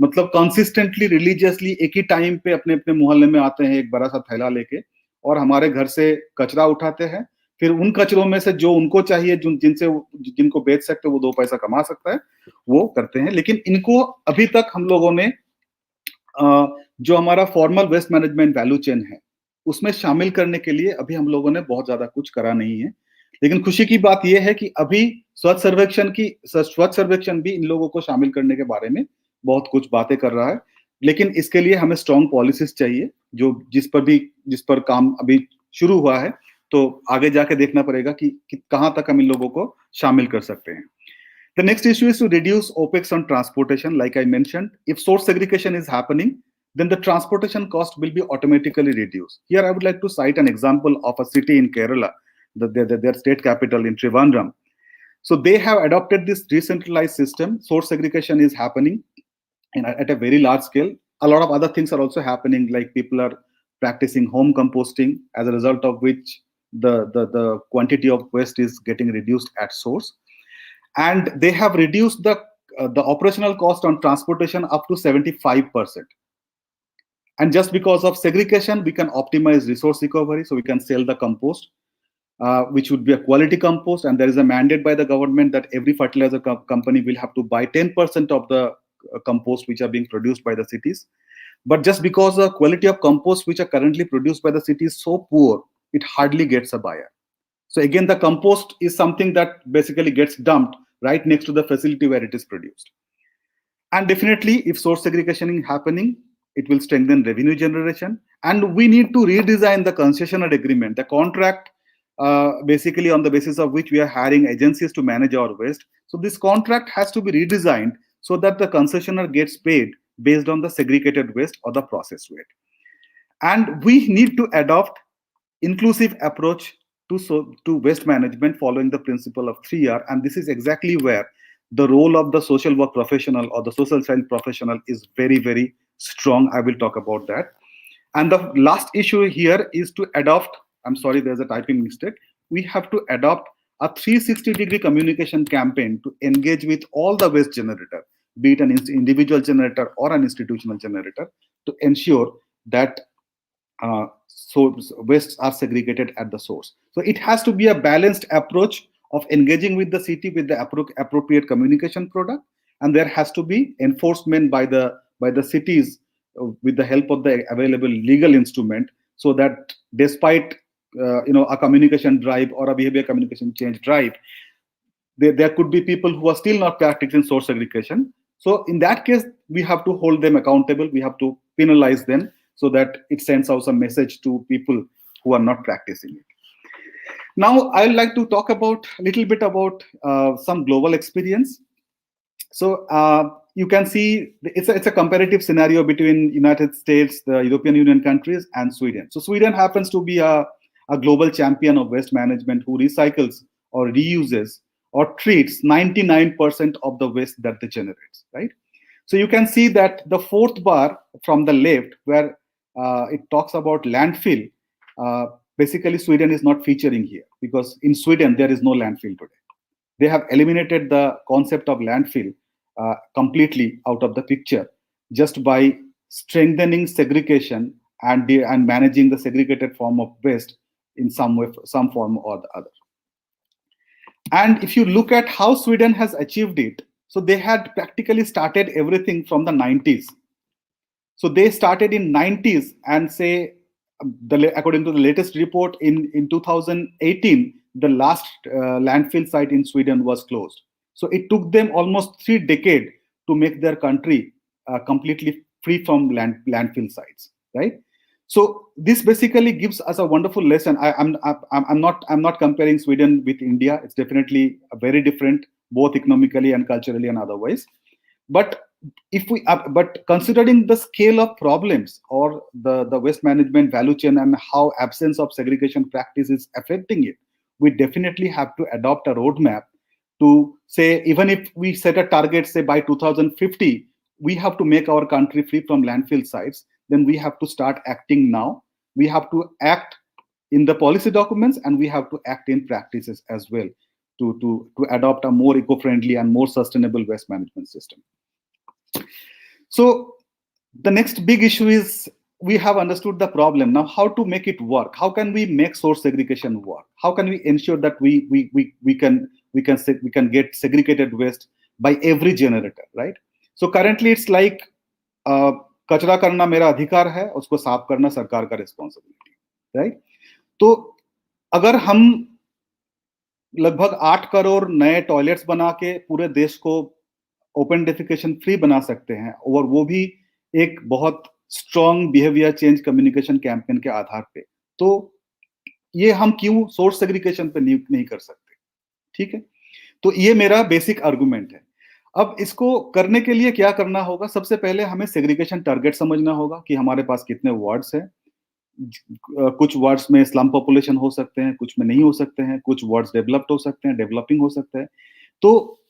मतलब कंसिस्टेंटली रिलीजियसली एक ही टाइम पे अपने अपने मोहल्ले में आते हैं एक बड़ा सा थैला लेके और हमारे घर से कचरा उठाते हैं, फिर उन कचरों में से जो उनको चाहिए जिनको बेच सकते वो 2 पैसा कमा सकता है वो करते हैं। लेकिन इनको अभी तक हम लोगों ने जो हमारा formal waste management value chain है उसमें शामिल करने के लिए अभी हम लोगों ने बहुत ज्यादा कुछ करा नहीं है। लेकिन खुशी की बात यह है कि अभी स्वच्छ सर्वेक्षण भी इन लोगों को शामिल करने के बारे में बहुत कुछ बातें कर रहा है। लेकिन इसके लिए हमें स्ट्रॉन्ग पॉलिसीज चाहिए, जो जिस पर काम अभी शुरू हुआ है, तो आगे जाके देखना पड़ेगा कि कहां तक हम इन लोगों को शामिल कर सकते हैं। The next issue is to reduce OPEX on transportation. Like I mentioned, if source segregation is happening, then the transportation cost will be automatically reduced. Here, I would like to cite an example of a city in Kerala, their state capital in Trivandrum. So they have adopted this decentralized system. Source segregation is happening at a very large scale. A lot of other things are also happening, like people are practicing home composting, as a result of which the quantity of waste is getting reduced at source. And they have reduced the operational cost on transportation up to 75%. And just because of segregation, we can optimize resource recovery. So we can sell the compost, which would be a quality compost. And there is a mandate by the government that every fertilizer company will have to buy 10% of the compost which are being produced by the cities. But just because the quality of compost which are currently produced by the city is so poor, it hardly gets a buyer. So again, the compost is something that basically gets dumped right next to the facility where it is produced. And definitely, if source segregation is happening, it will strengthen revenue generation. And we need to redesign the concessional agreement, the contract, basically on the basis of which we are hiring agencies to manage our waste. So this contract has to be redesigned so that the concessionaire gets paid based on the segregated waste or the processed waste. And we need to adopt inclusive approach to waste management following the principle of 3R. And this is exactly where the role of the social work professional or the social science professional is very, very strong. I will talk about that. And the last issue here is to adopt, I'm sorry, there's a typing mistake. We have to adopt a 360-degree communication campaign to engage with all the waste generator, be it an individual generator or an institutional generator, to ensure that so wastes are segregated at the source. So it has to be a balanced approach of engaging with the city with the appropriate communication product, and there has to be enforcement by the cities with the help of the available legal instrument, so that despite a communication drive or a behavior communication change drive, there could be people who are still not practicing source segregation. So in that case, we have to hold them accountable. We have to penalize them, so that it sends out a message to people who are not practicing it. Now, I'd like to talk about a little bit about some global experience. So you can see it's a comparative scenario between United States, the European Union countries, and Sweden. So Sweden happens to be a global champion of waste management who recycles or reuses or treats 99% of the waste that they generate, right? So you can see that the fourth bar from the left, where it talks about landfill, basically Sweden is not featuring here, because in Sweden there is no landfill today. They have eliminated the concept of landfill completely out of the picture, just by strengthening segregation and managing the segregated form of waste in some way, some form or the other. And if you look at how Sweden has achieved it, so they had practically started everything from the 90s. So they started in 90s, and say, according to the latest report, in 2018, the last landfill site in Sweden was closed. So it took them almost 3 decades to make their country completely free from landfill sites, right? So this basically gives us a wonderful lesson. I'm not comparing Sweden with India. It's definitely very different, both economically and culturally and otherwise. But but considering the scale of problems or the waste management value chain and how absence of segregation practice is affecting it, we definitely have to adopt a roadmap to say, even if we set a target, say by 2050, we have to make our country free from landfill sites, then we have to start acting now. We have to act in the policy documents, and we have to act in practices as well to adopt a more eco-friendly and more sustainable waste management system. So the next big issue is, we have understood the problem. Now, how to make it work? How can we make source segregation work? How can we ensure that we can get segregated waste by every generator, right? So currently it's like कचरा करना मेरा अधिकार है, उसको साफ करना सरकार का रिस्पॉन्सिबिलिटी, राइट? तो अगर हम लगभग 8 करोड़ नए टॉयलेट्स बना के पूरे देश को ओपन डेफिकेशन फ्री बना सकते हैं, और वो भी एक बहुत strong behaviour change communication campaign के आधार पे, तो ये हम क्यों सोर्स सेग्रीगेशन पे नहीं कर सकते? ठीक है, तो ये मेरा बेसिक आर्गुमेंट है। अब इसको करने के लिए क्या करना होगा? सबसे पहले हमें सेग्रीगेशन टारगेट समझना होगा कि हमारे पास कितने वार्ड्स हैं। कुछ वार्ड्स में स्लम पॉपुलेशन हो सकते हैं, कुछ में नहीं हो सकते हैं, कुछ वार्ड्स डेवलप्ड हो सकते हैं, डेवलपिंग हो सकते हैं। तो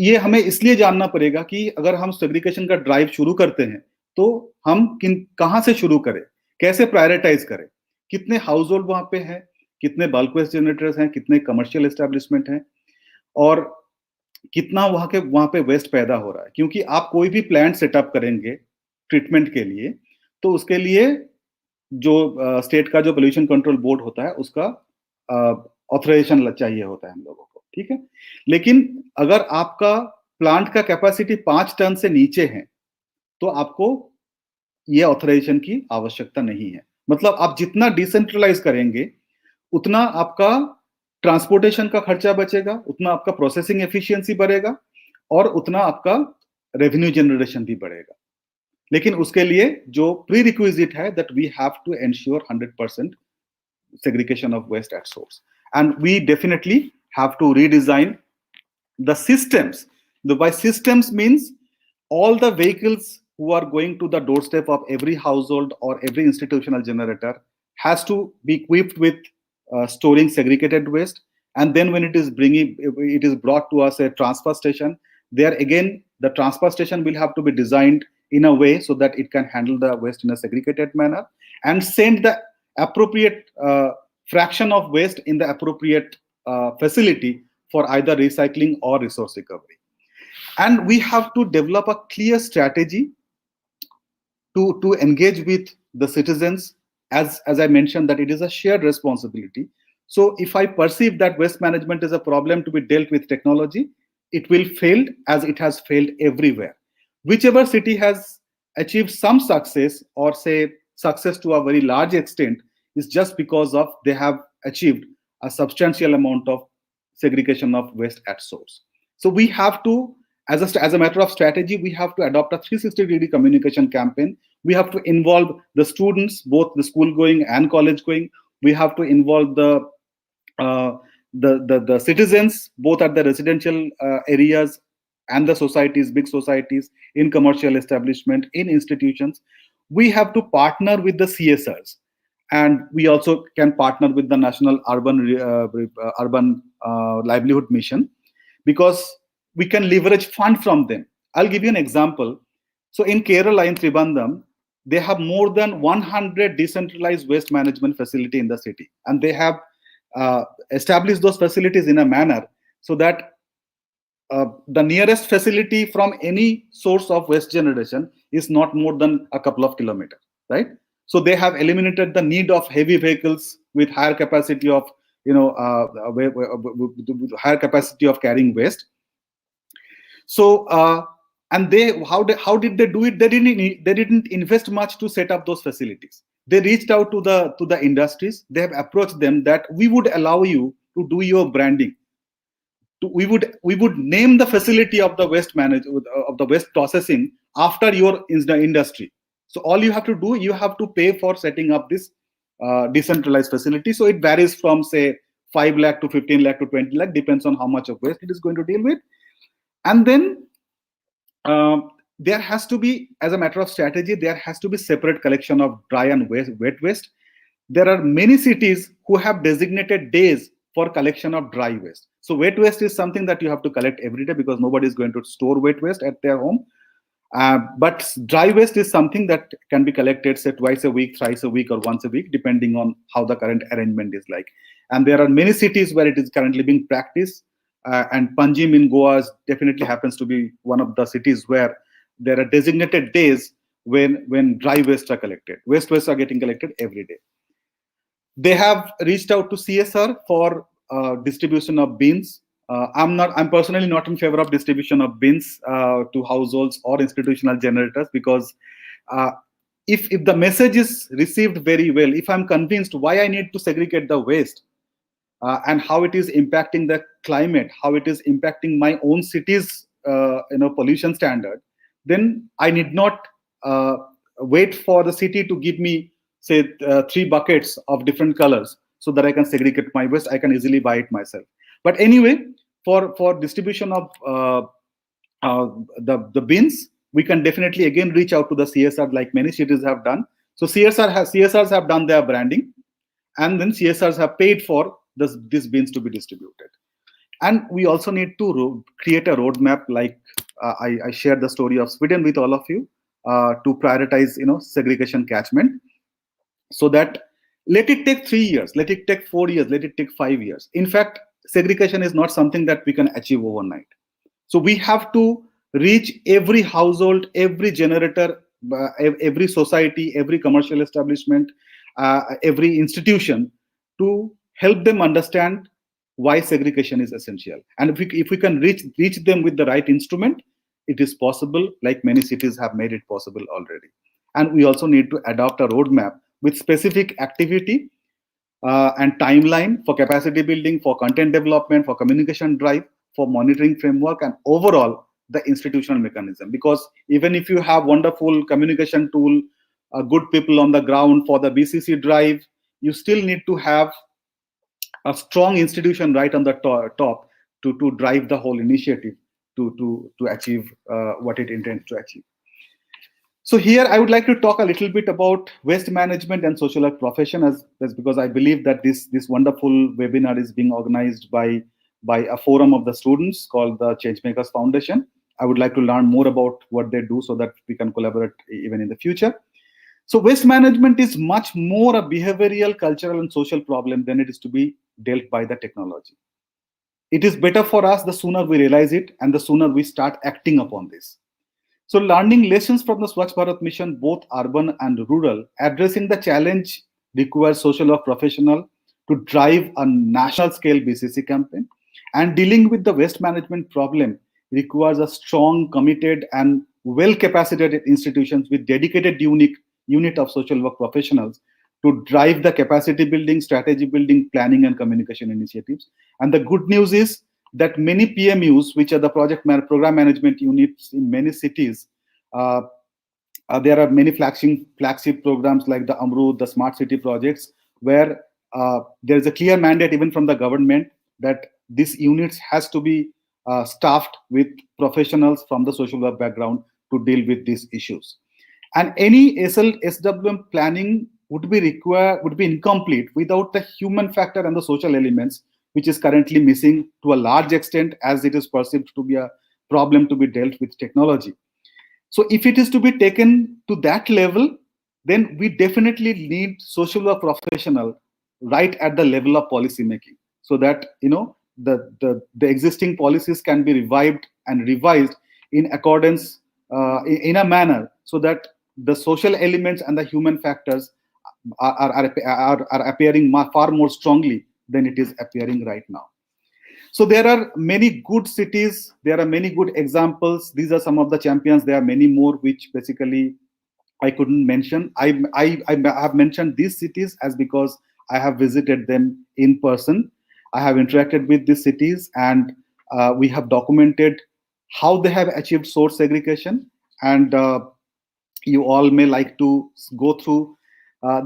ये हमें इसलिए जानना पड़ेगा कि अगर हम सेग्रीगेशन का ड्राइव शुरू करते हैं तो हम कहाँ से शुरू करें, कैसे प्रायोरिटाइज करें, कितने हाउस होल्ड वहां पे हैं, कितने बल्क वेस्ट जनरेटर्स हैं, कितने कमर्शियल एस्टेब्लिशमेंट हैं, और कितना वहां पे वेस्ट पैदा हो रहा है। क्योंकि आप कोई भी प्लांट सेटअप करेंगे ट्रीटमेंट के लिए, तो उसके लिए जो स्टेट का जो पोल्यूशन कंट्रोल बोर्ड होता है, उसका ऑथराइजेशन चाहिए होता है हम लोगों को, ठीक है। लेकिन अगर आपका प्लांट का कैपेसिटी 5 टन से नीचे है, तो आपको ये ऑथराइजेशन की आवश्यकता नहीं है। मतलब आप जितना डिसेंट्रलाइज करेंगे, उतना आपका ट्रांसपोर्टेशन का खर्चा बचेगा, उतना आपका प्रोसेसिंग एफिशिएंसी बढ़ेगा, और उतना आपका रेवेन्यू जनरेशन भी बढ़ेगा। लेकिन उसके लिए जो प्री रिक्विजिट है, that we have to ensure 100% segregation of waste at source, and we definitely have to redesign the systems. By systems means all the vehicles who are going to the doorstep of every household or every institutional generator has to be equipped with storing segregated waste, and then when it is brought to us a transfer station, there again the transfer station will have to be designed in a way so that it can handle the waste in a segregated manner and send the appropriate fraction of waste in the appropriate facility for either recycling or resource recovery. And we have to develop a clear strategy to engage with the citizens, as I mentioned, that it is a shared responsibility. So if I perceive that waste management is a problem to be dealt with technology, it will fail, as it has failed everywhere. Whichever city has achieved some success, or say success to a very large extent, is just because of they have achieved a substantial amount of segregation of waste at source. So we have to, as a matter of strategy, we have to adopt a 360-degree communication campaign We have to involve the students, both the school going and college going. We have to involve uh, the citizens, both at the residential areas and the societies, big societies, in commercial establishment, in institutions. We have to partner with the CSRs, and we also can partner with the National Urban Livelihood Mission, because we can leverage fund from them. I'll give you an example. So in Kerala, in Tribandam, they have more than 100 decentralized waste management facility in the city, and they have established those facilities in a manner so that the nearest facility from any source of waste generation is not more than a couple of kilometers, right? So they have eliminated the need of heavy vehicles with higher capacity of, higher capacity of carrying waste. So and how did they do it? They didn't invest much to set up those facilities. They reached out to the industries. They have approached them that we would allow you to do your branding. We would name the facility of the waste of the waste processing after your industry. So all you have to do, you have to pay for setting up this decentralized facility. So it varies from, say, 5 lakh to 15 lakh to 20 lakh, depends on how much of waste it is going to deal with. And then there has to be, as a matter of strategy, there has to be separate collection of dry and wet waste. There are many cities who have designated days for collection of dry waste. So wet waste is something that you have to collect every day, because nobody is going to store wet waste at their home. But dry waste is something that can be collected, say, twice a week, thrice a week, or once a week, depending on how the current arrangement is like. And there are many cities where it is currently being practiced. And Panjim in Goa definitely happens to be one of the cities where there are designated days when dry waste are collected. Waste are getting collected every day. They have reached out to CSR for distribution of bins. I'm personally not in favor of distribution of bins to households or institutional generators, because if the message is received very well, if I'm convinced why I need to segregate the waste, and how it is impacting the climate, how it is impacting my own city's pollution standard, then I need not wait for the city to give me, say, 3 buckets of different colors so that I can segregate my waste. I can easily buy it myself. But anyway, for distribution of the bins, we can definitely again reach out to the CSR, like many cities have done. So CSRs have done their branding, and then CSRs have paid for these bins to be distributed. And we also need to create a roadmap, like I shared the story of Sweden with all of you, to prioritize segregation catchment, so that let it take 3 years, let it take 4 years, let it take 5 years. In fact, segregation is not something that we can achieve overnight. So we have to reach every household, every generator, every society, every commercial establishment, every institution, to help them understand why segregation is essential. And if we can reach them with the right instrument, it is possible, like many cities have made it possible already. And we also need to adopt a roadmap with specific activity and timeline for capacity building, for content development, for communication drive, for monitoring framework, and overall the institutional mechanism. Because even if you have wonderful communication tool, good people on the ground for the BCC drive, you still need to have a strong institution right on the top to drive the whole initiative to achieve what it intends to achieve. So here I would like to talk a little bit about waste management and social work profession, as because I believe that this wonderful webinar is being organized by a forum of the students called the Changemakers Foundation. I would like to learn more about what they do so that we can collaborate even in the future. So waste management is much more a behavioral, cultural, and social problem than it is to be dealt by the technology. It is better for us the sooner we realize it and the sooner we start acting upon this. So learning lessons from the Swachh Bharat mission, both urban and rural, addressing the challenge requires social work professional to drive a national scale BCC campaign, and dealing with the waste management problem requires a strong, committed, and well-capacitated institutions with dedicated unit of social work professionals to drive the capacity building, strategy building, planning, and communication initiatives. And the good news is that many PMUs, which are the program management units in many cities, There are many flagship programs like the Amrut, the Smart City projects, where there is a clear mandate even from the government that these units has to be staffed with professionals from the social work background to deal with these issues. And any SWM planning would be incomplete without the human factor and the social elements, which is currently missing to a large extent, as it is perceived to be a problem to be dealt with technology. So if it is to be taken to that level, then we definitely need social work professional right at the level of policy making, so that the existing policies can be revived and revised in accordance in a manner so that the social elements and the human factors are appearing far more strongly than it is appearing right now. So there are many good cities, there are many good examples. These are some of the champions. There are many more which basically I couldn't mention. I have mentioned these cities as because I have visited them in person. I have interacted with these cities, and we have documented how they have achieved source segregation. And you all may like to go through.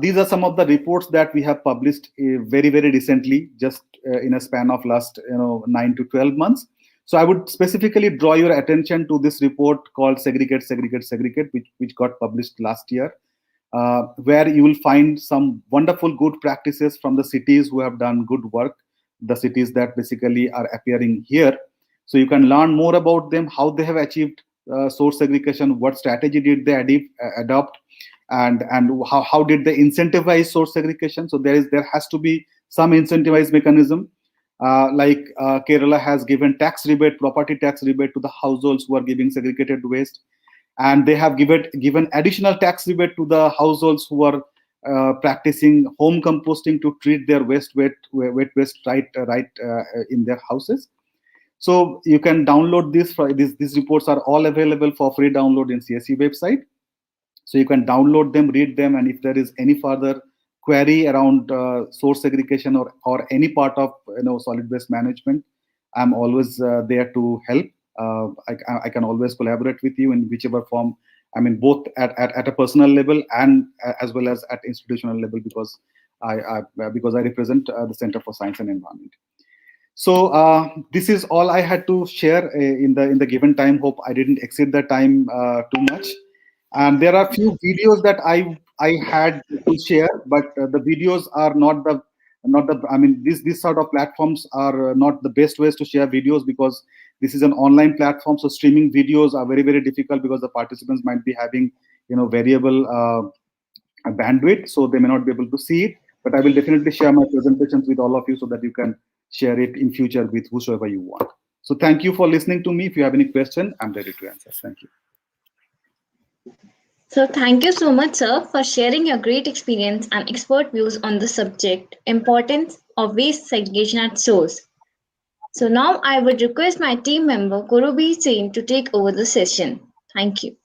These are some of the reports that we have published very, very recently, just in a span of last 9 to 12 months. So I would specifically draw your attention to this report called Segregate, which got published last year, where you will find some wonderful good practices from the cities who have done good work, the cities that basically are appearing here. So you can learn more about them, how they have achieved source segregation, what strategy did they adopt, and how did they incentivize source segregation. So there has to be some incentivized mechanism. Like Kerala has given property tax rebate to the households who are giving segregated waste, and they have given additional tax rebate to the households who are practicing home composting to treat their wet waste right in their houses. So you can download these reports are all available for free download in CSE website. So you can download them, read them, and if there is any further query around source segregation or any part of solid waste management, I'm always there to help. I can always collaborate with you in whichever form. I mean, both at a personal level and as well as at institutional level, because I represent the Center for Science and Environment. So this is all I had to share in the given time. Hope I didn't exceed the time too much. And there are few videos that I had to share, but the videos are not the I mean, these sort of platforms are not the best ways to share videos, because this is an online platform. So streaming videos are very, very difficult because the participants might be having variable bandwidth, so they may not be able to see it. But I will definitely share my presentations with all of you so that you can share it in future with whosoever you want. So thank you for listening to me. If you have any question, I'm ready to answer. Thank you. So thank you so much, sir, for sharing your great experience and expert views on the subject, importance of waste segregation at source. So now I would request my team member Kurubi Singh to take over the session. Thank you.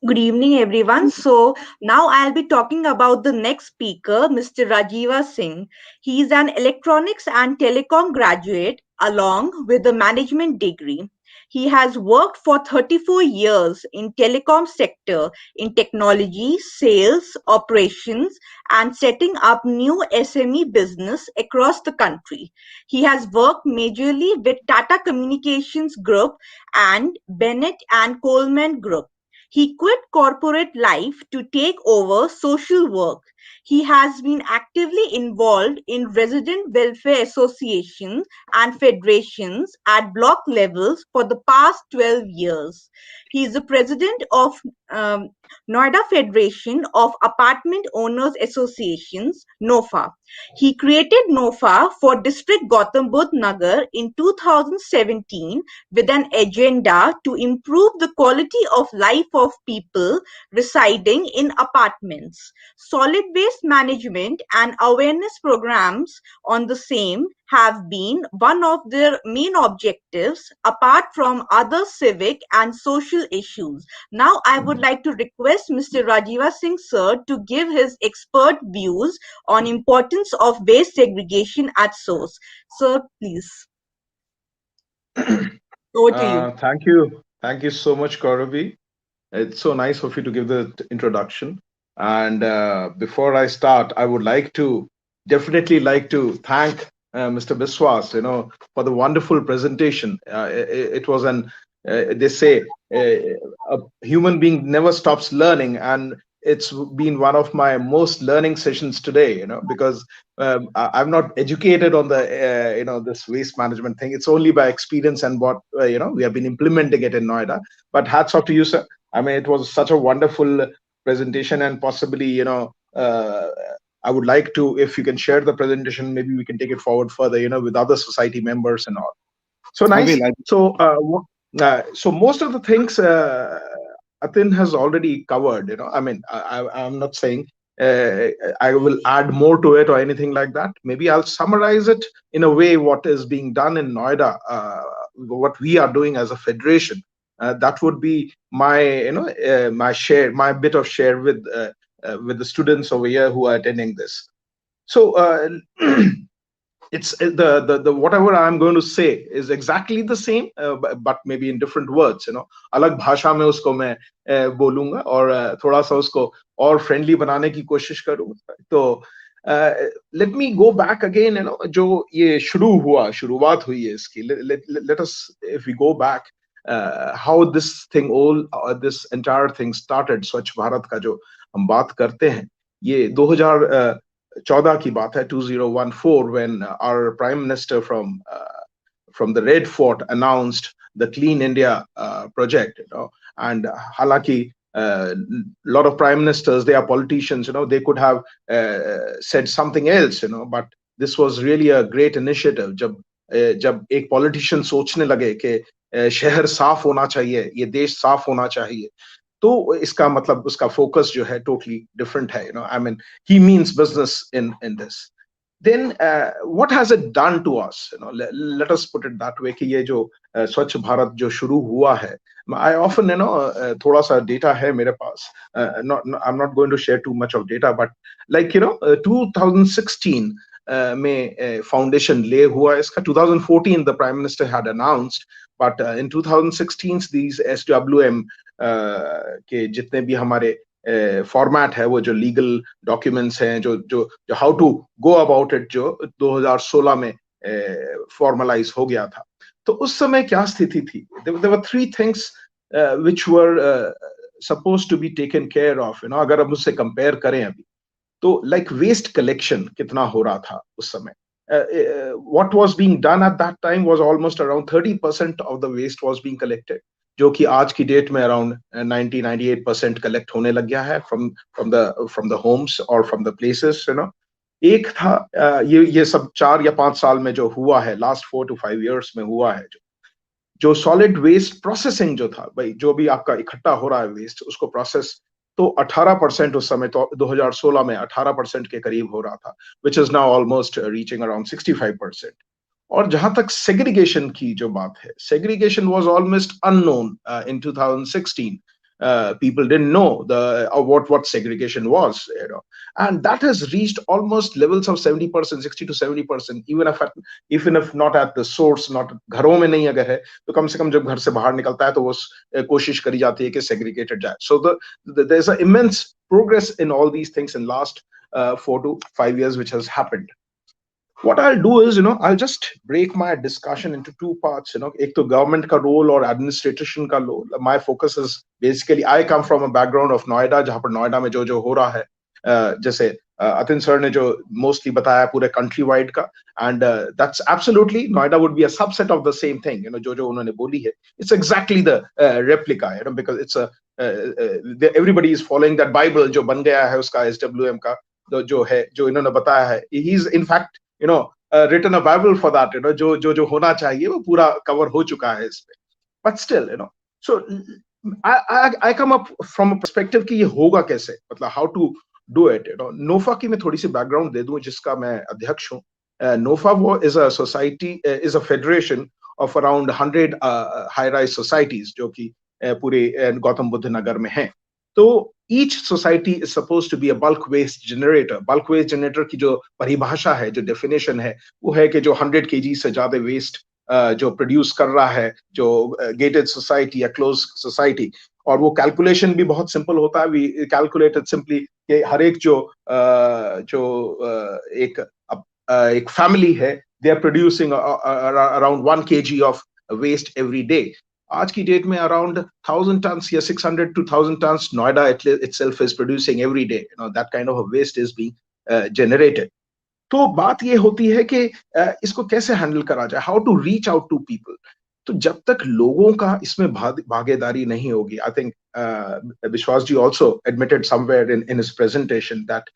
Good evening, everyone. So now I'll be talking about the next speaker, Mr. Rajeeva Singh. He is an electronics and telecom graduate along with a management degree. He has worked for 34 years in telecom sector in technology, sales, operations, and setting up new SME business across the country. He has worked majorly with Tata Communications Group and Bennett and Coleman Group. He quit corporate life to take over social work. He has been actively involved in resident welfare associations and federations at block levels for the past 12 years. He is the president of Noida Federation of Apartment Owners Associations, NOFA. He created NOFA for District Gautam Budh Nagar in 2017 with an agenda to improve the quality of life of people residing in apartments. Solid waste management and awareness programs on the same have been one of their main objectives apart from other civic and social issues. Now I would like to request Mr. Rajeeva Singh sir to give his expert views on importance of waste segregation at source. Sir, please. Over to you. Thank you. Thank you so much, Gauravi. It's so nice of you to give the introduction. And before I start, I would definitely like to thank Mr. Biswas, for the wonderful presentation. It was they say, a human being never stops learning, and it's been one of my most learning sessions today, because I'm not educated on the, this waste management thing. It's only by experience and what, we have been implementing it in Noida. But hats off to you, sir. I mean, it was such a wonderful presentation, and possibly, I would like to, if you can share the presentation, maybe we can take it forward further, with other society members and all. So I nice. will. So, so most of the things Atin has already covered. I mean, I'm not saying I will add more to it or anything like that. Maybe I'll summarize it in a way what is being done in Noida, what we are doing as a federation. That would be my, my bit of share with the students over here who are attending this. So it's the whatever I'm going to say is exactly the same, but maybe in different words. अलग भाषा में उसको मैं बोलूंगा और थोड़ा सा उसको और फ्रेंडली बनाने की कोशिश करूंगा. तो let me go back again. जो ये शुरुआत हुई है इसकी. Let us, if we go back, how this thing this entire thing started. स्वच्छ भारत का जो हम बात करते हैं, ये 2014 की बात है, 2014, when our prime minister from the Red Fort announced the Clean India project. And halaki a lot of prime ministers, they are politicians, they could have said something else, but this was really a great initiative. जब एक politician सोचने लगे कि शहर साफ होना चाहिए, ये देश साफ होना चाहिए, तो इसका मतलब उसका focus जो है totally different है. I mean, he means business in this. Then what has it done to us? Let us put it that way कि ये जो स्वच्छ भारत जो शुरू हुआ है, I often, थोड़ा सा data है मेरे पास. I'm not going to share too much of data, but like 2016 में foundation lay हुआ इसका. 2014 the prime minister had announced, but in 2016 these SWM के जितने भी हमारे फॉर्मेट है, वो जो लीगल डॉक्यूमेंट्स हैं, जो how to go about it, जो 2016 में फॉर्मलाइज हो गया था. तो उस समय क्या स्थिति थी? There were three things which were supposed to be taken care of. अगर हम उससे कंपेयर करें अभी, तो like waste collection कितना हो रहा था उस समय. What was being done at that time was almost around 30% of the waste was being collected, जो कि आज की डेट में around 90-98% कलेक्ट होने लग गया है from the homes or from the places. एक था ये सब 4 या 5 साल में जो हुआ है, last 4 to 5 years में हुआ है, जो solid waste processing जो था, भाई जो भी आपका इकट्ठा हो रहा है waste, उसको process, तो 18% उस समय, तो 2016 में 18% के करीब हो रहा था, which is now almost reaching around 65%. और जहां तक segregation की जो बात है, segregation was almost unknown in 2016. People didn't know what segregation was, and that has reached almost levels of 70%, 60 to 70%, even if not at the source, not घरों में नहीं अगर है, तो कम से कम जब घर से बाहर निकलता है तो वो कोशिश करी जाती है कि segregated जाए. So there's an immense progress in all these things in last 4 to 5 years which has happened. What I'll do is, I'll just break my discussion into 2 parts. एक तो government का role और administration का role. My focus is basically, I come from a background of Noida, जहाँ पर Noida में जो हो रहा है, जैसे Atin sir ने जो mostly बताया पूरे country wide का, and that's absolutely, Noida would be a subset of the same thing. जो उन्होंने बोली है, it's exactly the replica, because it's everybody is following that Bible जो बन गया है उसका SWM का, जो है, जो इन्होंने बताया है. He's in fact written a Bible for that, जो होना चाहिए वो पूरा cover हो चुका है इस पे. But still, so I come up from a perspective कि ये होगा कैसे, मतलब how to do it. NOFA की मैं थोड़ी सी background दे दूं, जिसका मैं अध्यक्ष हूँ. NOFA is a society, is a federation of around 100 high-rise societies जो कि पूरे गौतम बुद्ध नगर में हैं. तो each society is supposed to be a bulk waste generator. Bulk waste generator की जो परिभाषा है, जो definition है, वो है कि जो 100 kg से ज्यादा waste जो produce कर रहा है, जो gated society या closed society, और वो कैलकुलेशन भी बहुत सिंपल होता है. वी कैलकुलेटेड सिंपली कि हर एक एक फैमिली है, they are producing around 1 kg of waste every day. आज की डेट में अराउंड 1000 tons या 600 to 1000 tons Noida itself is producing every day. That kind of a waste is being generated. तो बात ये होती है कि इसको कैसे हैंडल करा जाए, how to reach out to people. तो जब तक लोगों का इसमें भागीदारी नहीं होगी, I think Vishwas ji also admitted somewhere in his presentation that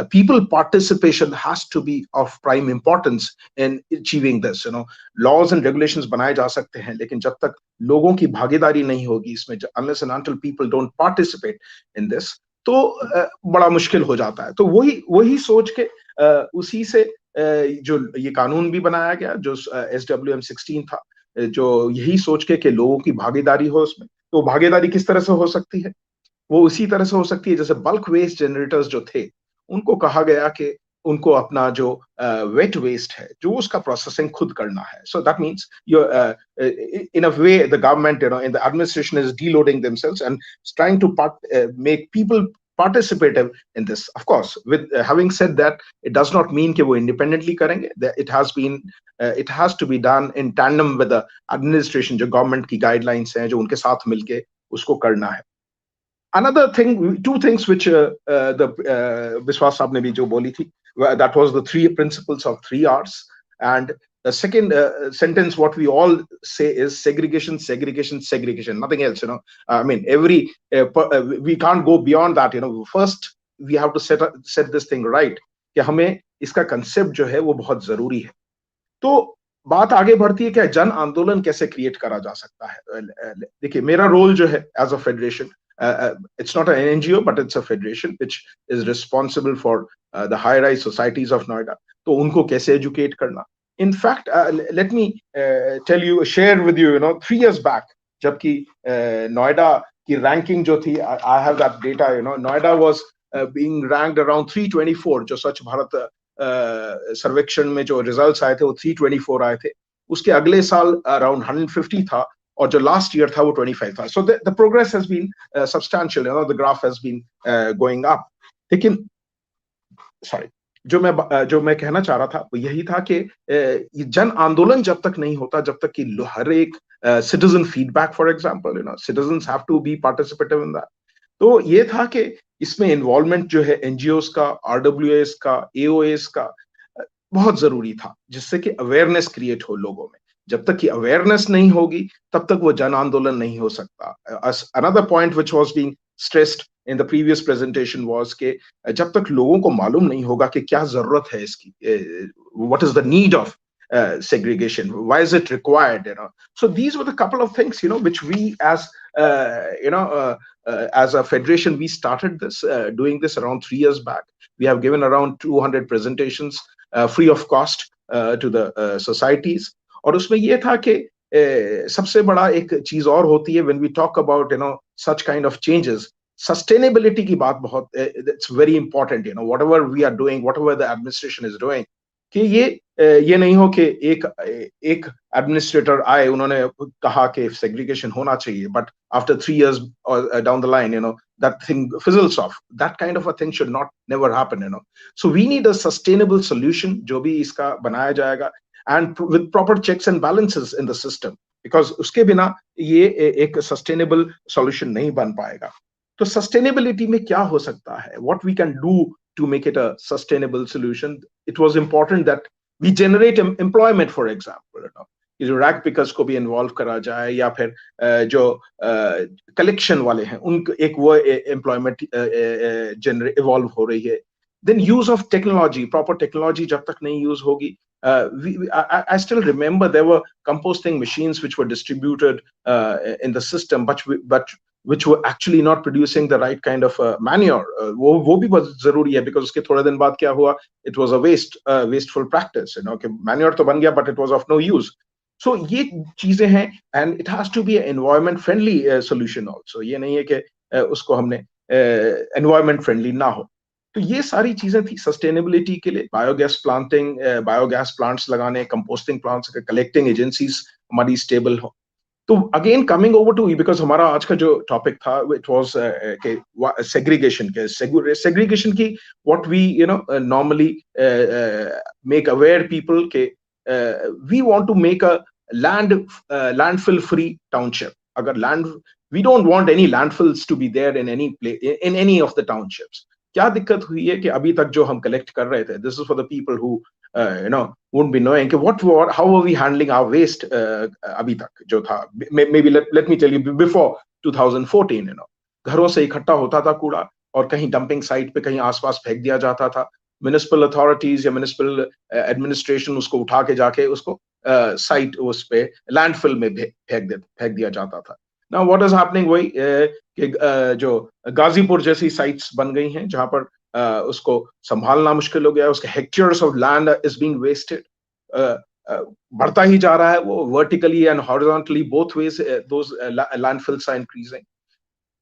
people participation has to be of prime importance in achieving this. Laws and regulations बनाए जा सकते हैं, लेकिन जब तक लोगों की भागीदारी नहीं होगी इसमें, unless and until people don't participate in this, तो बड़ा मुश्किल हो जाता है. तो वही सोच के उसी से जो ये कानून भी बनाया गया, जो SWM 16 था, जो यही सोच के कि लोगों की भागीदारी हो उसमें. तो भागीदारी किस तरह से हो सकती है? वो उसी तरह से हो सकती है जैसे बल्क वेस्ट जनरेटर्स जो थे, उनको कहा गया कि उनको अपना जो वेट वेस्ट है, जो उसका प्रोसेसिंग खुद करना है. So that means in a way the government in the administration is deloading themselves and trying to make people participative in this. Of course, with having said that, it does not mean कि वो independently करेंगे. It has to be done in tandem with the administration, जो government की guidelines हैं, जो उनके साथ मिलके उसको करना है. Another thing, two things which the Vishwas साहब ने भी जो बोली थी, that was the 3 principles of 3 R's. And the second sentence, what we all say is segregation, segregation, segregation, nothing else. I mean, we can't go beyond that. First we have to set this thing right कि हमें इसका concept जो है वो बहुत जरूरी है. तो बात आगे बढ़ती है कि जन आंदोलन कैसे क्रिएट करा जा सकता है. देखिए, मेरा रोल जो है as a federation, it's not an NGO but it's a federation which is responsible for the high rise societies of Noida. तो उनको कैसे एजुकेट करना. In fact, let me share with you, 3 years back, जबकि नोएडा की ranking जो थी, I have that data, Noida was being ranked around 324. जो स्वच्छ भारत सर्वेक्षण में जो रिजल्ट्स आए थे वो 324 आए थे. उसके अगले साल अराउंड 150 था, और जो लास्ट ईयर था वो 25 था. So the progress has been substantial, the graph has been going up. लेकिन जो मैं कहना चाह रहा था वो यही था कि जन आंदोलन जब तक नहीं होता, जब तक कि हर एक citizen feedback, for example, citizens have to be participative in that. तो ये था कि इसमें इन्वॉल्वमेंट जो है एनजीओस का, आरडब्ल्यूएस का, एओएस का बहुत जरूरी था, जिससे कि अवेयरनेस क्रिएट हो लोगों में. जब तक कि अवेयरनेस नहीं होगी तब तक वो जन आंदोलन नहीं हो सकता. Another point which was being stressed in the previous presentation was कि जब तक लोगों को मालूम नहीं होगा कि क्या जरूरत है इसकी, what is the need of segregation, why is it required, so these were the couple of things, which we as as a federation, we started this doing this around 3 years back. We have given around 200 presentations free of cost to the societies. और उसमें ये था कि सबसे बड़ा एक चीज और होती है when we talk about such kind of changes, sustainability की बात बहुत, it's very important, whatever we are doing, whatever the administration is doing, कि ये नहीं हो कि एक एडमिनिस्ट्रेटर आए, उन्होंने कहा कि सेग्रीगेशन होना चाहिए, but after 3 years down the line, that thing fizzles off. That kind of a thing should never happen, so we need a sustainable solution जो भी इसका बनाया जाएगा, and with proper checks and balances in the system, because उसके बिना ये एक sustainable solution नहीं बन पाएगा. तो sustainability में क्या हो सकता है, what we can do to make it a sustainable solution. It was important that we generate employment, for example, कि जो रैक पिकर्स को भी इन्वॉल्व करा जाए, या फिर जो कलेक्शन वाले हैं उनको एक वो एम्प्लॉयमेंट इवॉल्व हो रही है. Then use of technology, proper technology जब तक नहीं use होगी. I still remember there were composting machines which were distributed in the system, but which were actually not producing the right kind of manure. वो भी बहुत जरूरी है, because उसके थोड़े दिन बाद क्या हुआ, it was a wasteful practice, कि manure तो बन गया but it was of no use. So ये चीजें हैं, and it has to be an environment friendly solution also. ये नहीं है कि उसको हमने environment friendly ना हो. तो ये सारी चीजें थी सस्टेनेबिलिटी के लिए. बायोगैस प्लांटिंग, बायोगैस प्लांट्स लगाने, कंपोस्टिंग प्लांट्स, कलेक्टिंग एजेंसीज हमारी स्टेबल हो. तो again coming over to, because हमारा आज का जो टॉपिक था इट वाज सेग्रीगेशन के सेग्रीगेशन की what we normally make aware people के we want to make a landfill free township. अगर land we don't want any landfills to be there in any of the townships. क्या दिक्कत हुई है कि अभी तक जो हम कलेक्ट कर रहे थे, this is for the people who won't be knowing how are we handling our waste अभी तक जो था. Maybe let me tell you before 2014, घरों से इकट्ठा होता था कूड़ा और कहीं डंपिंग साइट पे कहीं आसपास फेंक दिया जाता था. म्युनिसिपल अथॉरिटीज या म्युनिसिपल एडमिनिस्ट्रेशन उसको उठा के जाके उसको साइट उस पे लैंडफिल में फेंक दिया जाता था. नाउ व्हाट इज हैपनिंग, वही कि जो गाजीपुर जैसी साइट्स बन गई हैं जहां पर उसको संभालना मुश्किल हो गया. उसके hectares of land is being wasted. बढ़ता ही जा रहा है वो vertically and horizontally both ways. Those landfills are increasing.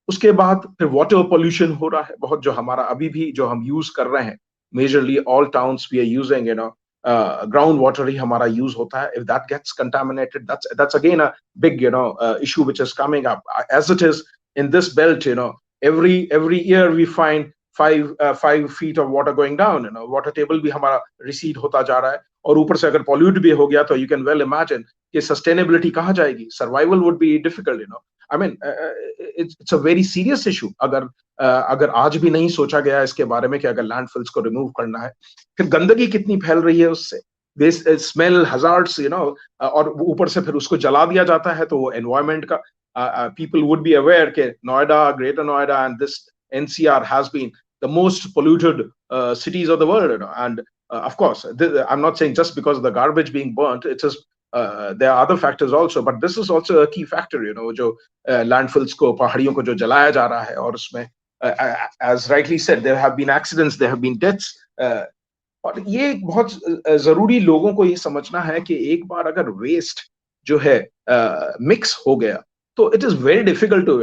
उसके बाद फिर वाटर पोल्यूशन हो रहा है बहुत, जो हमारा अभी भी जो हम यूज कर रहे हैं. Majorly all towns we are using ground water ही हमारा यूज होता है. If that gets contaminated, that's again a big issue which is coming up as it is in this belt. Every year we find 5 feet of water going down. Water table भी हमारा recede होता जा रहा है और ऊपर से अगर पॉल्यूट भी हो गया तो यू कैन वेल इमेजिन कि सस्टेनेबिलिटी कहाँ जाएगी. Survival would be difficult. I mean, it's a very serious issue. अगर आज भी नहीं सोचा गया इसके बारे में कि अगर लैंडफिल्स को रिमूव करना है, फिर गंदगी कितनी फैल रही है उससे, स्मेल हजार्ड्स, और ऊपर से फिर उसको जला दिया जाता है तो वो एनवायरमेंट का people would be aware कि Noida, Greater Noida and this NCR has been the most polluted cities of the world. And of course, I'm not saying just because of the garbage being burnt, it is there are other factors also, but this is also a key factor. जो landfills को, पहाड़ियों को जो जलाया जा रहा है और उसमें as rightly said, there have been accidents, there have been deaths. और ये बहुत जरूरी लोगों को ये समझना है कि एक बार अगर वेस्ट जो है मिक्स हो गया तो it is very difficult to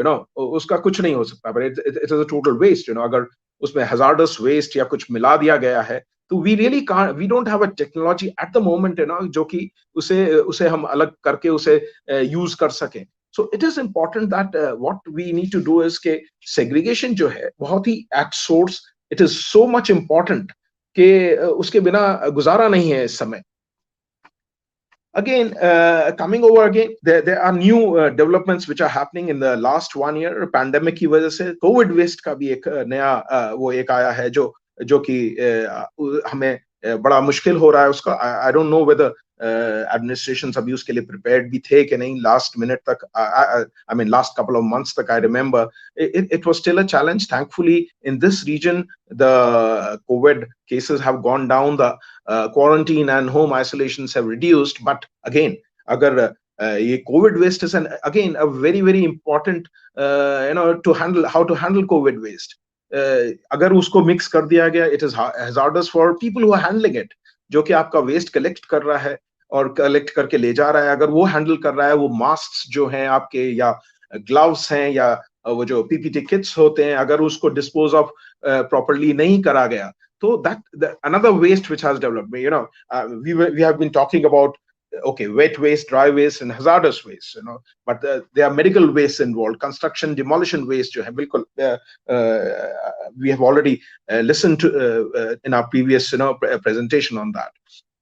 उसका कुछ नहीं हो सकता. But it is a total waste. अगर उसमें हजार्डस वेस्ट या कुछ मिला दिया गया है तो we don't have a technology at the moment जो कि उसे हम अलग करके उसे यूज कर सकें. So it is important that what we need to do is के सेग्रीगेशन जो है बहुत ही at source, it is so much important कि उसके बिना गुजारा नहीं है इस समय. Again, coming over again, there are new developments which are happening in the last 1 year. Pandemic की वजह से कोविड वेस्ट का भी एक नया वो एक आया है जो कि हमें बड़ा मुश्किल हो रहा है उसका. I don't know whether administrations अभी उसके लिए प्रिपेयर्ड भी थे कि नहीं. लास्ट मिनट तक, I mean last couple of months तक, I remember it was still a challenge. Thankfully, in this region, the COVID cases have gone down. The quarantine and home isolations have reduced. But again, अगर ये COVID waste is again a very very important to handle, how to handle COVID waste. अगर उसको mix कर दिया गया, it is hazardous for people who are handling it. जो कि आपका वेस्ट कलेक्ट कर रहा है और कलेक्ट करके ले जा रहा है, अगर वो हैंडल कर रहा है, वो मास्क जो हैं आपके या ग्लव्स हैं या वो जो पीपीटी किट्स होते हैं, अगर उसको डिस्पोज ऑफ प्रॉपर्ली नहीं करा गया तो that another waste which has developed. We have been talking about okay, wet waste, dry waste and hazardous waste, but there are medical waste involved, construction, demolition waste जो है बिल्कुल we have already listened to in our previous presentation on that.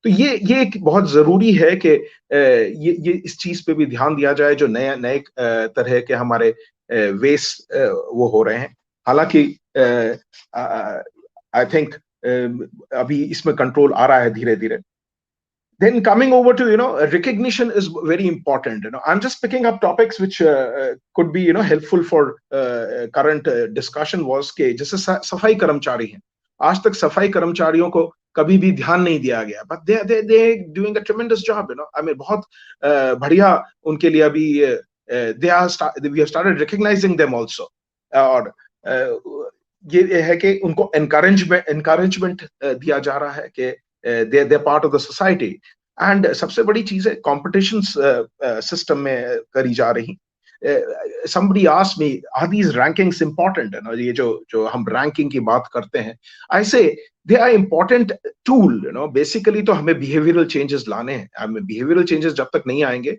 तो ये एक बहुत जरूरी है कि ये इस चीज पे भी ध्यान दिया जाए जो नए तरह के हमारे वेस्ट वो हो रहे हैं. हालांकि आई थिंक अभी इसमें कंट्रोल आ रहा है धीरे धीरे. Then coming over to recognition is very important. I'm just picking up topics which could be helpful for current discussion. Was के जैसे सफाई कर्मचारी हैं, आज तक सफाई कर्मचारियों को कभी भी ध्यान नहीं दिया गया, but they doing a tremendous job. I mean बहुत बढ़िया उनके लिए अभी we have started recognizing them also. और ये है कि उनको encouragement दिया जा रहा है कि they're part of the society. And सबसे बड़ी चीज है competitions system में करी जा रही. Somebody asked me, are these rankings important? ये जो हम ranking की बात करते हैं, I say they are important tool. Basically तो हमें behavioral changes लाने हैं. हमें behavioral changes जब तक नहीं आएंगे,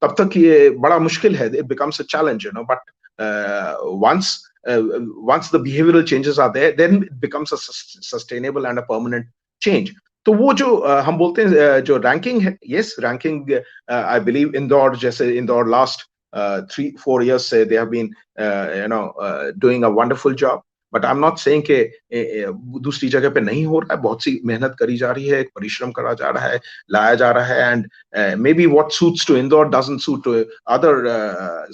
तब तक ये बड़ा मुश्किल है, it becomes a challenge, you know, but once the behavioral changes are there, then it becomes a sustainable and a permanent change. तो वो जो हम बोलते हैं जो रैंकिंग है, yes, ranking I believe Indore जैसे इंदौर last 3-4 years से they have been doing a wonderful job. But I am not saying कि दूसरी जगह पे नहीं हो रहा है, बहुत सी मेहनत करी जा रही है, परिश्रम करा जा रहा है, लाया जा रहा है, and maybe what suits to Indore doesn't suit to other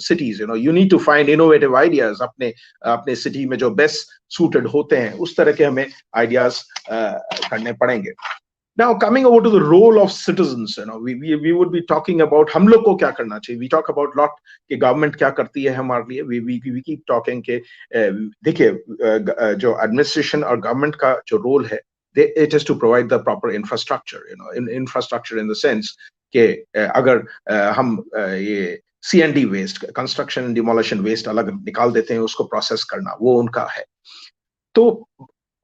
cities. You need to find innovative ideas. अपने सिटी में जो बेस्ट सूटेड होते हैं उस तरह के हमें आइडियाज करने पड़ेंगे. Now, coming over to the role of citizens, we would be talking about हम लोग को क्या करना चाहिए. We talk about lot कि government क्या करती है हमारे लिए. We keep talking कि देखिए जो administration और government का जो role है, it is to provide the proper infrastructure. Infrastructure in the sense कि अगर हम ये C&D waste, construction and demolition waste अलग निकाल देते हैं, उसको process करना वो उनका है. तो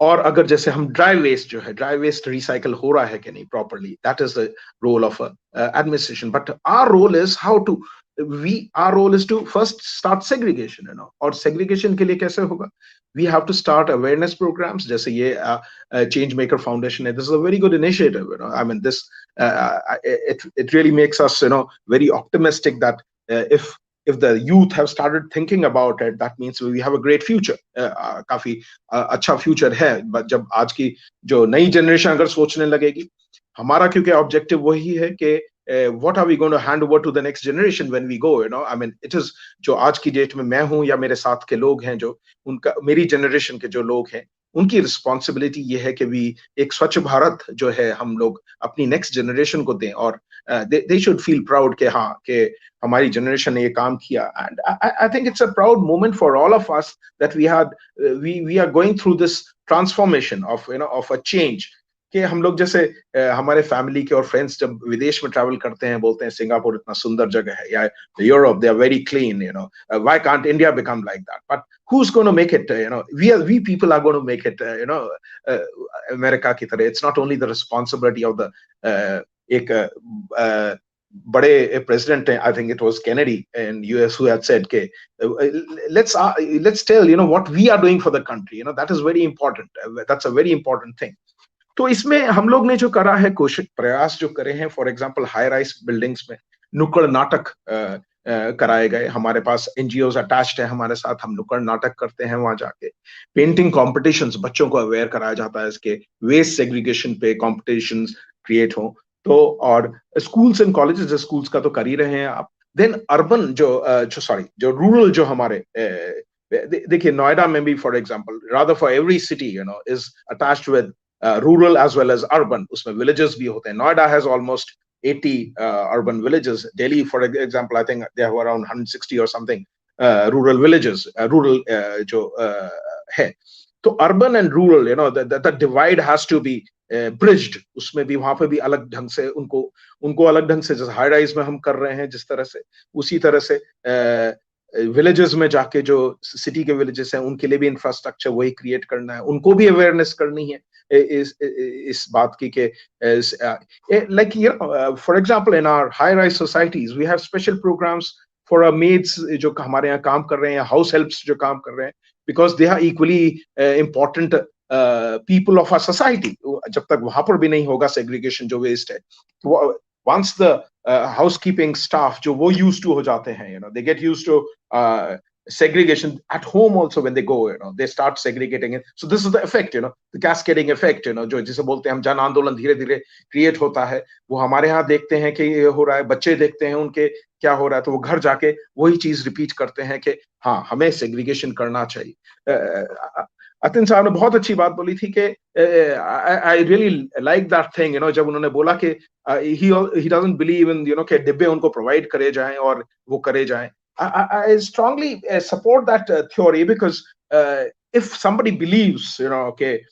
और अगर जैसे हम ड्राई वेस्ट जो है, ड्राई वेस्ट रिसाइकल हो रहा है कि नहीं properly, that is the role of administration. But our role is our role is to first start segregation. और सेग्रीगेशन के लिए कैसे होगा? We have to start awareness programmes, जैसे ये चेंज मेकर फाउंडेशन है. This is a very good initiative. I mean this it really makes us very optimistic that if the youth have started thinking about it, that means we have a great future. काफी अच्छा future है. But जब आज की जो नई generation अगर सोचने लगेगी, हमारा क्योंकि ऑब्जेक्टिव वही है कि what are we going to hand over to the next generation when we go, I mean it is जो आज की डेट में मैं हूं या मेरे साथ के लोग हैं, जो उनका मेरी जनरेशन के जो लोग हैं, उनकी रिस्पॉन्सिबिलिटी ये है कि भी एक स्वच्छ भारत जो है हम लोग अपनी नेक्स्ट जनरेशन को दें, और they should feel proud कि हाँ कि हमारी जनरेशन ने ये काम किया. And I think it's a proud moment for all of us that we are going through this transformation of a change. कि हम लोग जैसे हमारे फैमिली के और फ्रेंड्स जब विदेश में ट्रैवल करते हैं, बोलते हैं सिंगापुर इतना सुंदर जगह है, या Europe they are very clean, why can't India become like that? But who's going to make it? We people are going to make it, America की तरह. It's not only the responsibility of the एक बड़े president हैं, I think it was Kennedy in US, who had said के let's tell what we are doing for the country. That is very important. That's a very important thing. तो इसमें हम लोग ने जो करा है, कोशिश प्रयास जो करे हैं, for example high rise buildings में नुक्कड़ नाटक कराए गए. हमारे पास एनजीओज अटैच्ड है हमारे साथ, हम नुक्कड़ नाटक करते हैं वहां जाके. पेंटिंग कॉम्पिटिशंस, बच्चों को अवेयर कराया जाता है इसके, वेस्ट सेग्रीगेशन पे कॉम्पिटिशंस क्रिएट हो. तो और स्कूल्स एंड कॉलेजेस, स्कूल्स का तो कर ही रहे हैं आप. देन अर्बन जो रूरल जो हमारे देखिए नोएडा में भी for example, rather for every city is attached with rural as well as urban. उसमें villages भी होते हैं. Noida has almost 80 urban villages. Delhi, for example, I think they have around 160 or something rural villages. Rural जो है. तो urban and rural, the divide has to be bridged. उसमें भी वहां पे भी अलग ढंग से उनको अलग ढंग से, जैसे हाई राइज में हम कर रहे हैं जिस तरह से, उसी तरह से विलेजेस में जाके जो सिटी के विलेजेस हैं उनके लिए भी इंफ्रास्ट्रक्चर वही क्रिएट करना है. उनको भी अवेयरनेस करनी है इस बात की कि like for example in our high rise societies we have special programs for our maids जो हमारे यहाँ काम कर रहे हैं, हाउस हेल्प्स जो काम कर रहे हैं, because they are equally important people of our society. जब तक वहां पर भी नहीं होगा segregation जो waste है, once the housekeeping staff जो वो used to हो जाते हैं, they get used to segregation at home also. When they go, they start segregating it. So this is the effect, the cascading effect, जो जिसे बोलते हैं हम जन आंदोलन धीरे धीरे क्रिएट होता है. वो हमारे यहाँ देखते हैं कि ये हो रहा है, बच्चे देखते हैं उनके क्या हो रहा है, तो वो घर जाके वही चीज रिपीट करते हैं कि हाँ हमें सेग्रीगेशन करना चाहिए. अतिन साहब ने बहुत अच्छी बात बोली थी कि I really like that thing, जब उन्होंने बोला कि he doesn't believe in कि डिब्बे उनको प्रोवाइड करे जाएं और वो करे जाएं. I strongly support that theory, because if somebody believes, okay,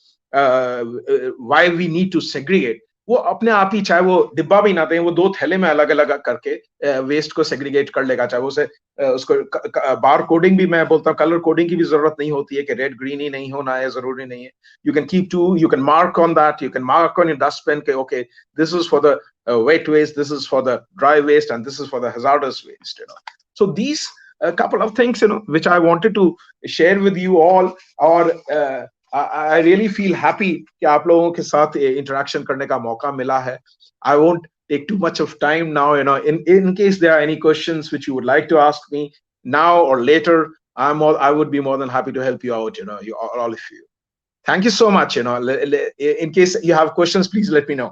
why we need to segregate, वो अपने आप ही, चाहे वो डिब्बा भी ना दें, वो 2 थैले में अलग अलग करके वेस्ट को सेग्रीगेट कर लेगा। चाहे उसे उसको बार कोडिंग भी, मैं बोलता हूँ कलर कोडिंग की भी जरूरत नहीं होती है कि रेड ग्रीन ही नहीं होना है, जरूरी नहीं है। You can keep two, you can mark on that, you can mark on your dustbin के okay this is for the wet waste, this is for the dry waste, and this is for the hazardous waste, so these a couple of things which I wanted to share with you all. Or I really feel happy कि आप लोगों के साथ interaction करने का मौका मिला है. I won't take too much of time now. In case there are any questions which you would like to ask me now or later, I would be more than happy to help you out. All of you. Thank you so much. In case you have questions, please let me know.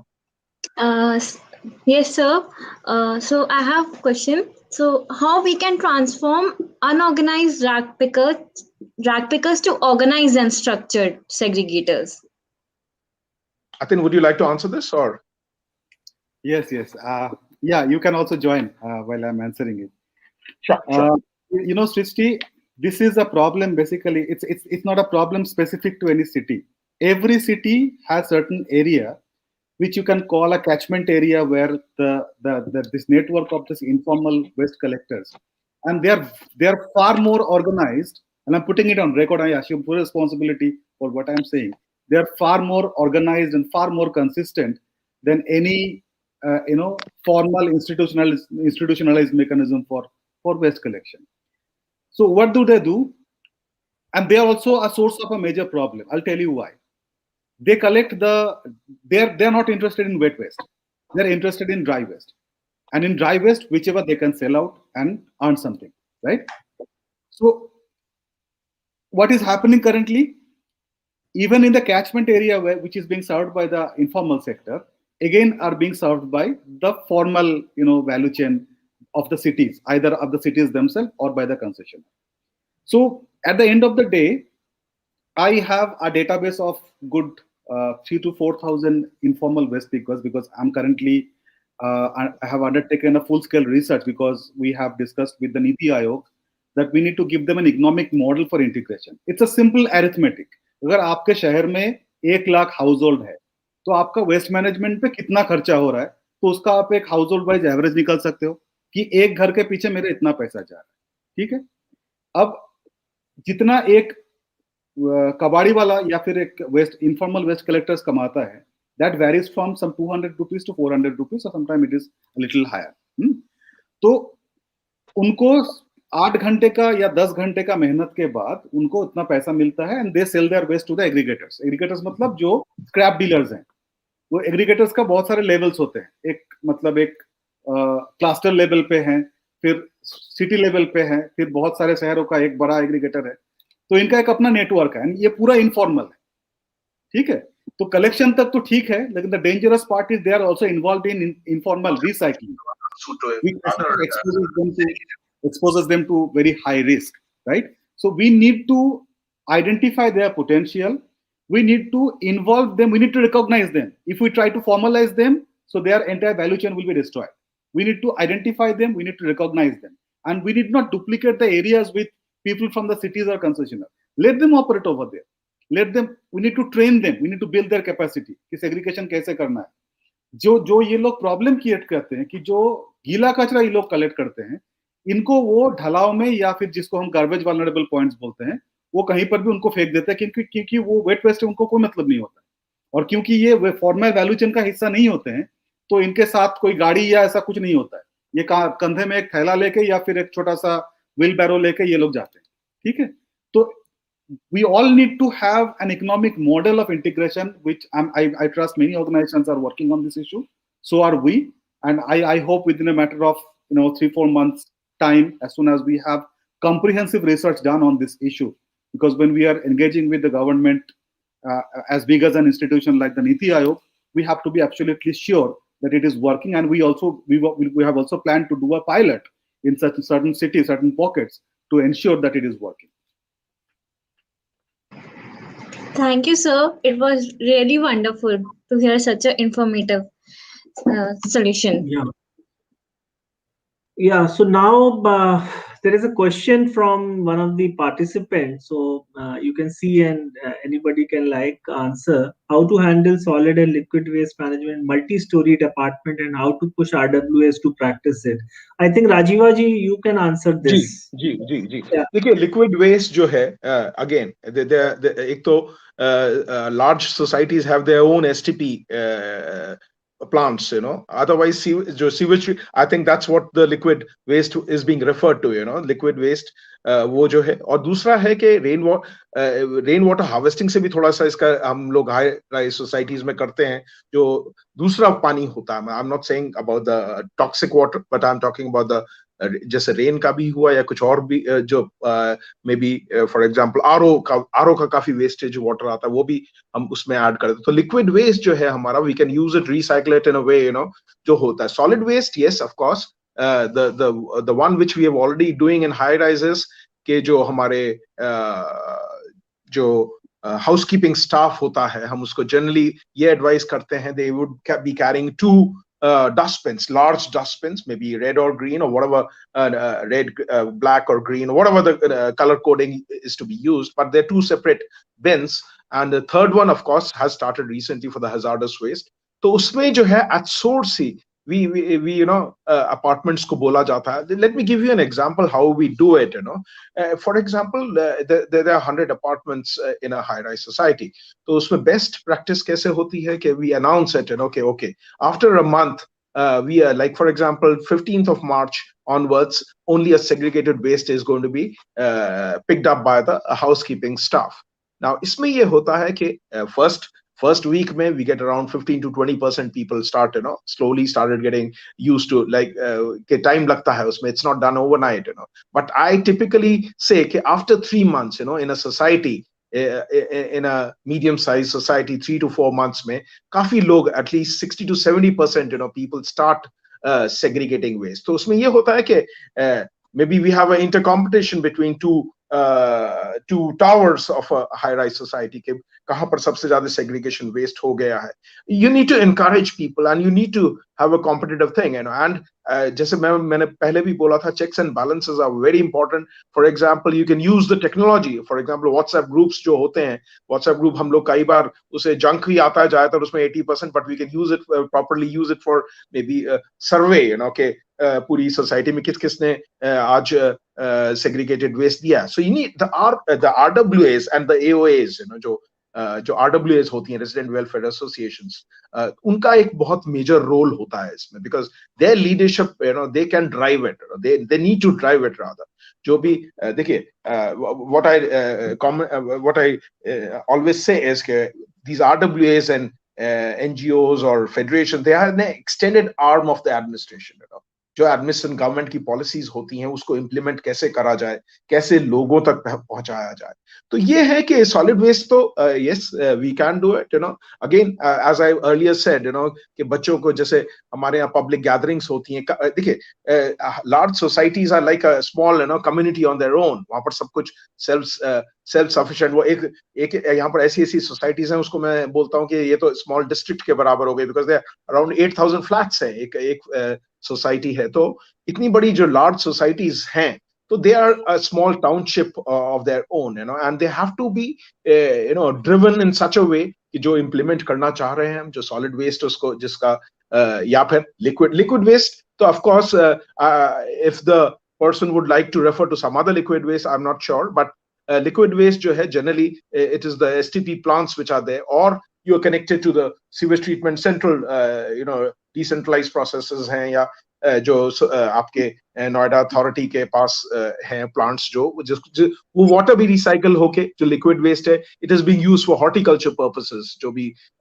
Yes, sir. So I have a question. So how we can transform unorganized rag pickers to organized and structured segregators? Atin, would you like to answer this or? Yes. Yeah, you can also join while I'm answering it. Sure. Srishti, this is a problem. Basically, it's not a problem specific to any city. Every city has certain area which you can call a catchment area, where this network of this informal waste collectors, and they are far more organized. And I'm putting it on record. I assume full responsibility for what I'm saying. They are far more organized and far more consistent than any formal institutionalized mechanism for waste collection. So what do they do? And they are also a source of a major problem. I'll tell you why. They collect they're not interested in wet waste. They're interested in dry waste. And in dry waste, whichever they can sell out and earn something, right? So what is happening currently, even in the catchment area which is being served by the informal sector, again are being served by the formal, value chain of the cities, either of the cities themselves or by the concessionaire. So at the end of the day, I have a database of good 3,000 to 4,000 informal waste pickers, because I'm currently, I have undertaken a full-scale research, because we have discussed with the Niti Aayog that we need to give them an economic model for integration. It's a simple arithmetic. अगर आपके शहर में 1 lakh house hold है, तो आपका waste management पे कितना खर्चा हो रहा है, तो उसका आप एक हाउस होल्ड वाइज एवरेज निकाल सकते हो कि एक घर के पीछे मेरे इतना पैसा जा रहा है. ठीक है. अब जितना एक कबाड़ी वाला या फिर एक informal waste collectors कमाता है, that varies from some 200 rupees to 400 rupees, or sometimes it is a little higher. तो उनको 8 घंटे का या 10 घंटे का मेहनत के बाद उनको इतना पैसा मिलता है, and they sell their waste to the aggregators. Aggregators मतलब जो scrap dealers हैं. वो aggregators का बहुत सारे levels होते हैं. एक cluster level पे हैं, फिर city level पे हैं, फिर बहुत सारे शहरों का एक बड़ा aggregator है. तो इनका एक अपना नेटवर्क है. ये पूरा इनफॉर्मल है. ठीक है. तो कलेक्शन तक तो ठीक है, लेकिन the dangerous part is they are also involved in informal recycling, exposes them to very high risk, right? So we need to identify their potential. We need to involve them. We need to recognize them. If we try to formalize them, so their entire value chain will be destroyed. We need to identify them. We need to recognize them, and we need not duplicate the areas with people from the cities or concessionaire. Let them operate over there. Let them. We need to train them. We need to build their capacity. कि segregation कैसे करना है. जो ये लोग problem create करते हैं कि जो गीला कचरा ये लोग कलेक्ट करते हैं, इनको वो ढलाव में या फिर जिसको हम गार्बेज वल्नरेबल पॉइंट्स बोलते हैं, वो कहीं पर भी उनको फेंक देते हैं, क्योंकि वो वेट वेस्ट उनको कोई मतलब नहीं होता. और क्योंकि ये फॉर्मल वैल्यू चेन का हिस्सा नहीं होते हैं, तो इनके साथ कोई गाड़ी या ऐसा कुछ नहीं होता है. ये कंधे में एक थैला लेके या फिर एक छोटा सा व्हील बैरो लेके ये लोग जाते हैं. ठीक है. तो we all need to have an economic model of integration, which I trust many organizations are working on this issue. So are we, and I hope within a matter of 3-4 months time, as soon as we have comprehensive research done on this issue, because when we are engaging with the government as big as an institution like the Niti Aayog, we have to be absolutely sure that it is working, and we have also planned to do a pilot in certain cities, certain pockets, to ensure that it is working. Thank you, sir. It was really wonderful to hear such an informative solution. Yeah. So now there is a question from one of the participants. So you can see, and anybody can answer how to handle solid and liquid waste management, multi-storied apartment, and how to push RWS to practice it. I think Rajiva ji, you can answer जी this. जी जी जी Yeah. देखिए liquid waste जो है again एक तो large societies have their own STP plants, otherwise जो sewage, I think that's what the liquid waste is being referred to, liquid waste, वो जो है। और दूसरा है कि रेन वाटर हार्वेस्टिंग से भी थोड़ा सा इसका हम लोग हाई राइज सोसाइटीज में करते हैं, जो दूसरा पानी होता है। आई am not saying about the toxic water, but I am talking about the जैसे रेन का भी हुआ या कुछ और भी, जो may be for example RO का काफी वेस्टेज वाटर आता है, वो भी हम उसमें ऐड कर देते। तो लिक्विड वेस्ट जो है हमारा, we can use it, recycle it in a way, जो होता है। Solid waste, yes of course, the one which we have already doing in high rises, के जो हमारे जो हाउसकीपिंग स्टाफ होता है, हम उसको जनरली ये एडवाइस करते हैं, they would be carrying 2 dustbins, large dustbins, maybe red or green or whatever, red, black or green, whatever the color coding is to be used, but they're 2 separate bins. And the third one, of course, has started recently for the hazardous waste. तो उसमें जो है at source he we apartments को बोला जाता है। Let me give you an example how we do it. For example, there are 100 apartments in a high rise society. तो उसमें best practice कैसे होती है कि we announce it, and okay, after a month, we are, like for example, 15th of March onwards, only a segregated waste is going to be picked up by the housekeeping staff. Now इसमें ये होता है कि first week में we get around 15 to 20% people start, slowly started getting used to, like के time लगता है उसमें, it's not done overnight, but I typically say कि after 3 months, in a society, in a medium sized society, 3 to 4 months में काफी लोग, at least 60 to 70%, people start segregating waste. तो उसमें ये होता है कि maybe we have an intercompetition between two towers of a high-rise society के कहाँ पर सबसे ज्यादा segregation waste हो गया है. You need to encourage people and you need to have a competitive thing, and जैसे मैंने पहले भी बोला था, checks and balances are very important. For example, you can use the technology. For example, WhatsApp groups जो होते हैं, WhatsApp group हम लोग कई बार उसे junk भी आता है ज्यादातर उसमें 80%, but we can use it properly, use it for maybe survey, के पूरी सोसाइटी में किसने आज segregated waste दिया. So you need the RWAs and the AOAs, जो RWAs होती हैं, रेजिडेंट वेलफेयर एसोसिएशंस, उनका एक बहुत मेजर रोल होता है इसमें, because their leadership, they can drive it, they need to drive it rather. जो भी देखिए, what I always say is कि these RWAs and NGOs or federation, they are an extended arm of the administration. जो administration government की policies होती हैं उसको implement कैसे करा जाए, कैसे लोगों तक पहुंचाया जाए. तो ये है कि सॉलिड वेस्ट तो yes we can do it, again as I earlier said, कि बच्चों को, जैसे हमारे यहाँ पब्लिक गैदरिंग्स होती हैं, देखिए large societies are like a small community on their own. वहां पर सब कुछ सेल्फ सफिशिएंट. वो एक यहाँ पर ऐसी सोसाइटीज हैं, उसको मैं बोलता हूँ कि ये तो स्मॉल डिस्ट्रिक्ट के बराबर हो गई, बिकॉज दे अराउंड 8,000 फ्लैट्स है एक सोसाइटी है. तो इतनी बड़ी जो लार्ज सोसाइटीज हैं, तो they are a small township of their own, and they have to be driven in such a way कि जो इम्प्लीमेंट करना चाह रहे हैं हम, जो सॉलिड वेस्ट उसको, जिसका या फिर लिक्विड वेस्ट, तो of course if the person would like to refer to some other liquid waste, I am not sure, but liquid waste जो है generally it is the STP plants which are there, or you are connected to the sewage treatment central, decentralized processes हैं, या जो आपके Noida authority के पास हैं plants, जो वो वाटर भी रिसाइकल होके जो लिक्विड वेस्ट है, it is being used for horticulture purposes.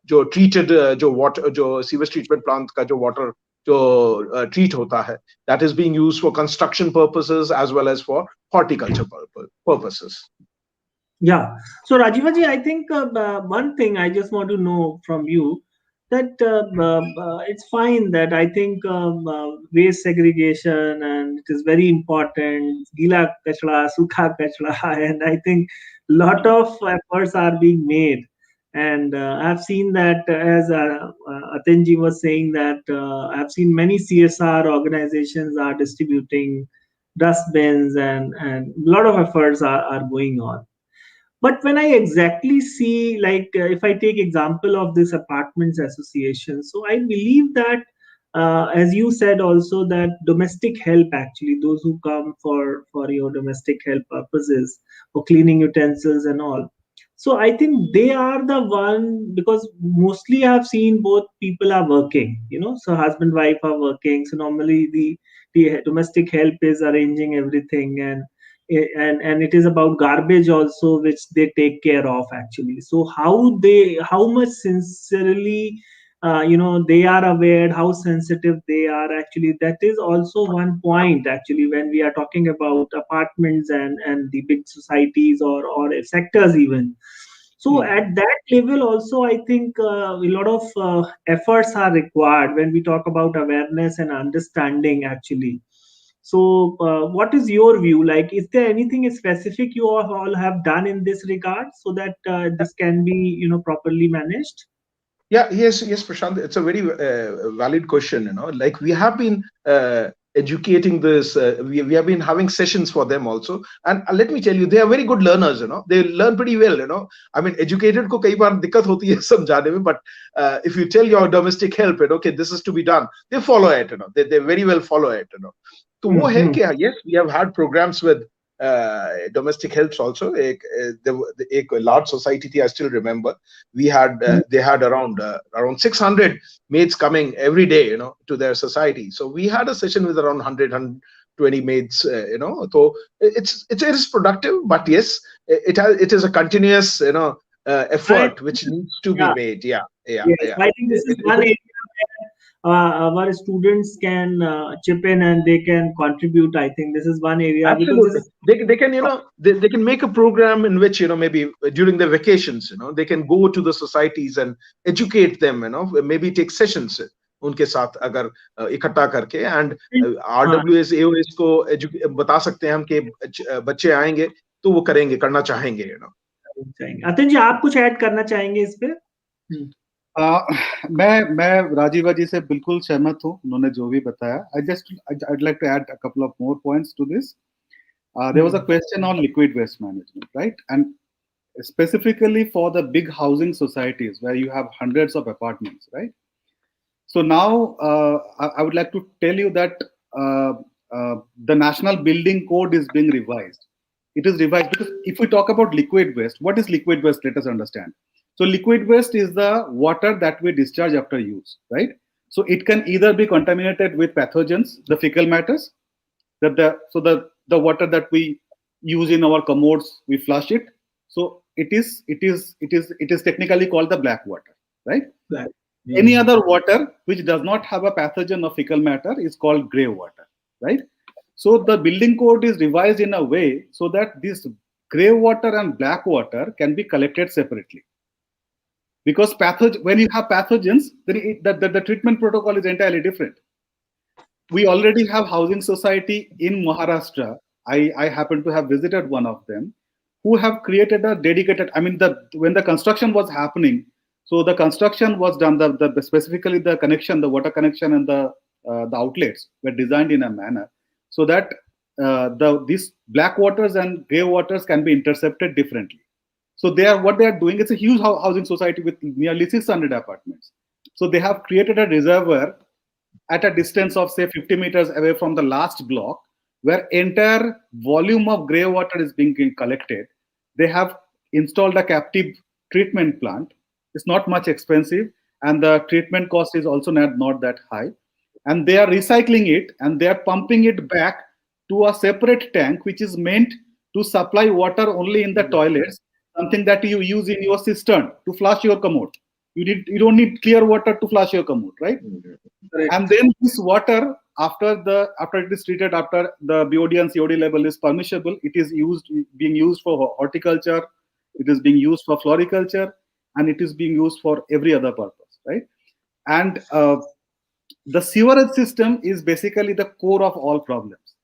जो ट्रीटेड जो वाटर, जो सीवेज ट्रीटमेंट प्लांट का जो वाटर जो ट्रीट होता है, that is being used for construction purposes as well as for horticulture purposes. Yeah. So Rajiva ji, I think one thing I just want to know from you, that it's fine that I think waste segregation, and it is very important, gila kachra, sukha kachra, and I think lot of efforts are being made. And I've seen that, as Atenji was saying, that I've seen many CSR organizations are distributing dustbins, and a lot of efforts are going on. But when I exactly see, like, if I take example of this apartments association, so I believe that, as you said also, that domestic help, actually those who come for your domestic help purposes, for cleaning utensils and all, so I think they are the one, because mostly I've seen both people are working, so husband wife are working, so normally the domestic help is arranging everything, and it is about garbage also, which they take care of, actually. So how much sincerely, they are aware, how sensitive they are, actually, that is also one point, actually, when we are talking about apartments and the big societies, or sectors even. So at that level also, I think a lot of efforts are required when we talk about awareness and understanding, actually. So, what is your view? Like, is there anything specific you all have done in this regard, so that this can be, properly managed? Yeah, yes, Prashant. It's a very valid question. Like we have been educating this. We have been having sessions for them also, and let me tell you, they are very good learners. They learn pretty well. I mean, educated को कई बार दिक्कत होती है समझाने में, but if you tell your domestic help, okay, this is to be done, they follow it. They very well follow it. तो वो है कि yes, we have had programs with domestic helps also. एक large society thi, I still remember. We had they had around 600 maids coming every day, to their society. So we had a session with around 120 maids, So it is productive, but yes, it is a continuous, effort which needs to be made. Yeah. Yes, I think this is one area where our students can chip in and they can contribute. I think this is one area, because this Absolutely. is They can, they can make a program in which, maybe during their vacations, they can go to the societies and educate them, maybe take sessions उनके साथ अगर इकट्ठा करके, and RWS AOS को बता सकते हैं हम कि बच्चे आएंगे तो वो करेंगे, करना चाहेंगे, अतुल जी, आप कुछ ऐड करना चाहेंगे इस पे? मैं राजीवा जी से बिल्कुल सहमत हूँ, उन्होंने जो भी बताया. I'd like to add a couple of more points to this. There was a question on liquid waste management, right? And specifically for the big housing societies where you have hundreds of apartments, right? So now I would like to tell you that the National Building Code is being revised. It is revised because if we talk about liquid waste, what is liquid waste? Let us understand. So liquid waste is the water that we discharge after use, right? So it can either be contaminated with pathogens, the fecal matters, the water that we use in our commodes, we flush it. So it is technically called the black water, right? Black. Any other water which does not have a pathogen or fecal matter is called grey water, right? So the building code is revised in a way so that this grey water and black water can be collected separately. Because when you have pathogens, the treatment protocol is entirely different. We already have housing society in Maharashtra. I happen to have visited one of them, who have created a dedicated. I mean, when the construction was happening, so the construction was done. Specifically the connection, the water connection, and the outlets were designed in a manner so that these black waters and grey waters can be intercepted differently. So what they are doing, it's a huge housing society with nearly 600 apartments. So they have created a reservoir at a distance of say 50 meters away from the last block, where entire volume of grey water is being collected. They have installed a captive treatment plant. It's not much expensive, and the treatment cost is also not that high. And they are recycling it, and they are pumping it back to a separate tank, which is meant to supply water only in the toilets, something that you use in your cistern to flush your commode. You don't need clear water to flush your commode, right? Correct. And then this water, after it is treated, after the BOD and COD level is permissible, it is being used for horticulture, it is being used for floriculture, and it is being used for every other purpose, right? And the sewerage system is basically the core of all problems.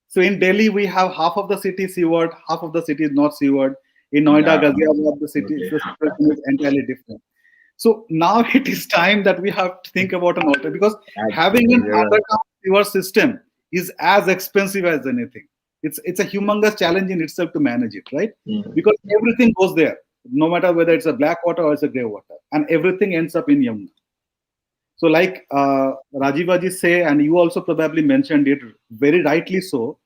So in Delhi, we have half of the city sewered, half of the city is not sewered. In Noida, Ghaziabad, the situation is entirely different. So now it is time that we have to think about an alternative, because having an underground sewer system is as expensive as anything. It's a humongous challenge in itself to manage it, right? Because everything goes there, no matter whether it's a black water or it's a gray water, and everything ends up in Yamuna. So like Rajeeva ji say, and you also probably mentioned it very rightly so.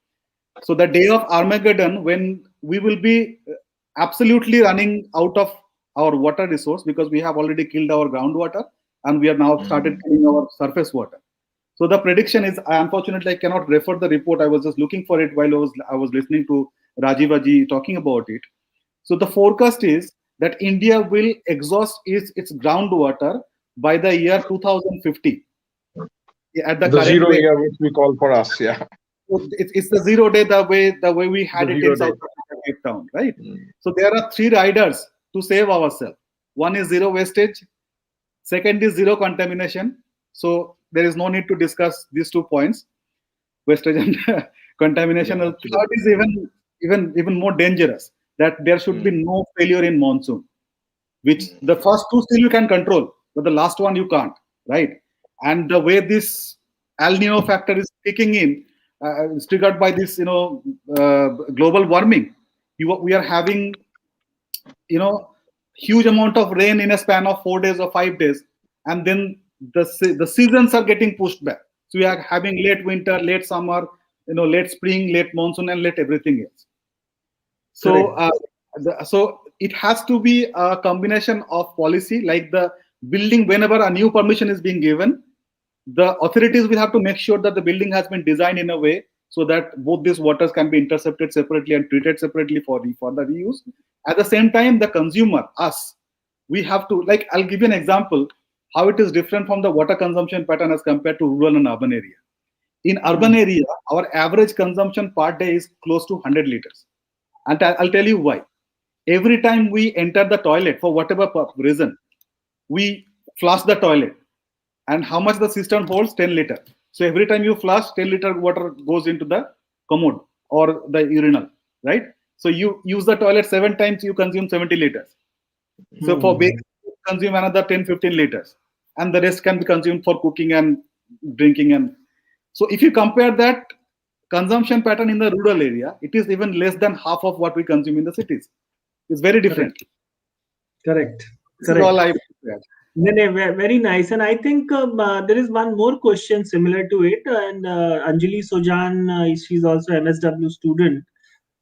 So the day of Armageddon, when we will be absolutely running out of our water resource because we have already killed our groundwater and we are now started killing our surface water. So the prediction is, unfortunately, I cannot refer the report. I was just looking for it while I was listening to Rajeeva ji talking about it. So the forecast is that India will exhaust its groundwater by the year 2050. At the current zero way, year, which we call for us, yeah. It's the 0 day, the way we had it in South Africa, Cape Town, right? So there are 3 riders to save ourselves. One is zero wastage, second is zero contamination. So there is no need to discuss these 2 points, wastage and contamination. Yeah, third is even more dangerous, that there should be no failure in monsoon, which the first 2 still you can control, but the last one you can't, right? And the way this El Nino factor is kicking in, is triggered by this, global warming. We are having, huge amount of rain in a span of 4 days or 5 days, and then the seasons are getting pushed back. So we are having late winter, late summer, late spring, late monsoon, and late everything else. So so it has to be a combination of policy, like the building. Whenever a new permission is being given, the authorities will have to make sure that the building has been designed in a way so that both these waters can be intercepted separately and treated separately for the reuse. At the same time, the consumer, us, we have to, like, I'll give you an example how it is different from the water consumption pattern as compared to rural and urban area. In urban area, our average consumption per day is close to 100 liters. And I'll tell you why. Every time we enter the toilet, for whatever reason, we flush the toilet. And how much the cistern holds? 10 liter. So every time you flush, 10 liter water goes into the commode or the urinal, right? So you use the toilet 7 times, you consume 70 liters. So for baking, you consume another 10-15 liters. And the rest can be consumed for cooking and drinking. And so if you compare that consumption pattern in the rural area, it is even less than half of what we consume in the cities. It's very different. Correct. This is all I said. Very nice. And I think there is one more question similar to it. And Anjali Sojan, she's also MSW student.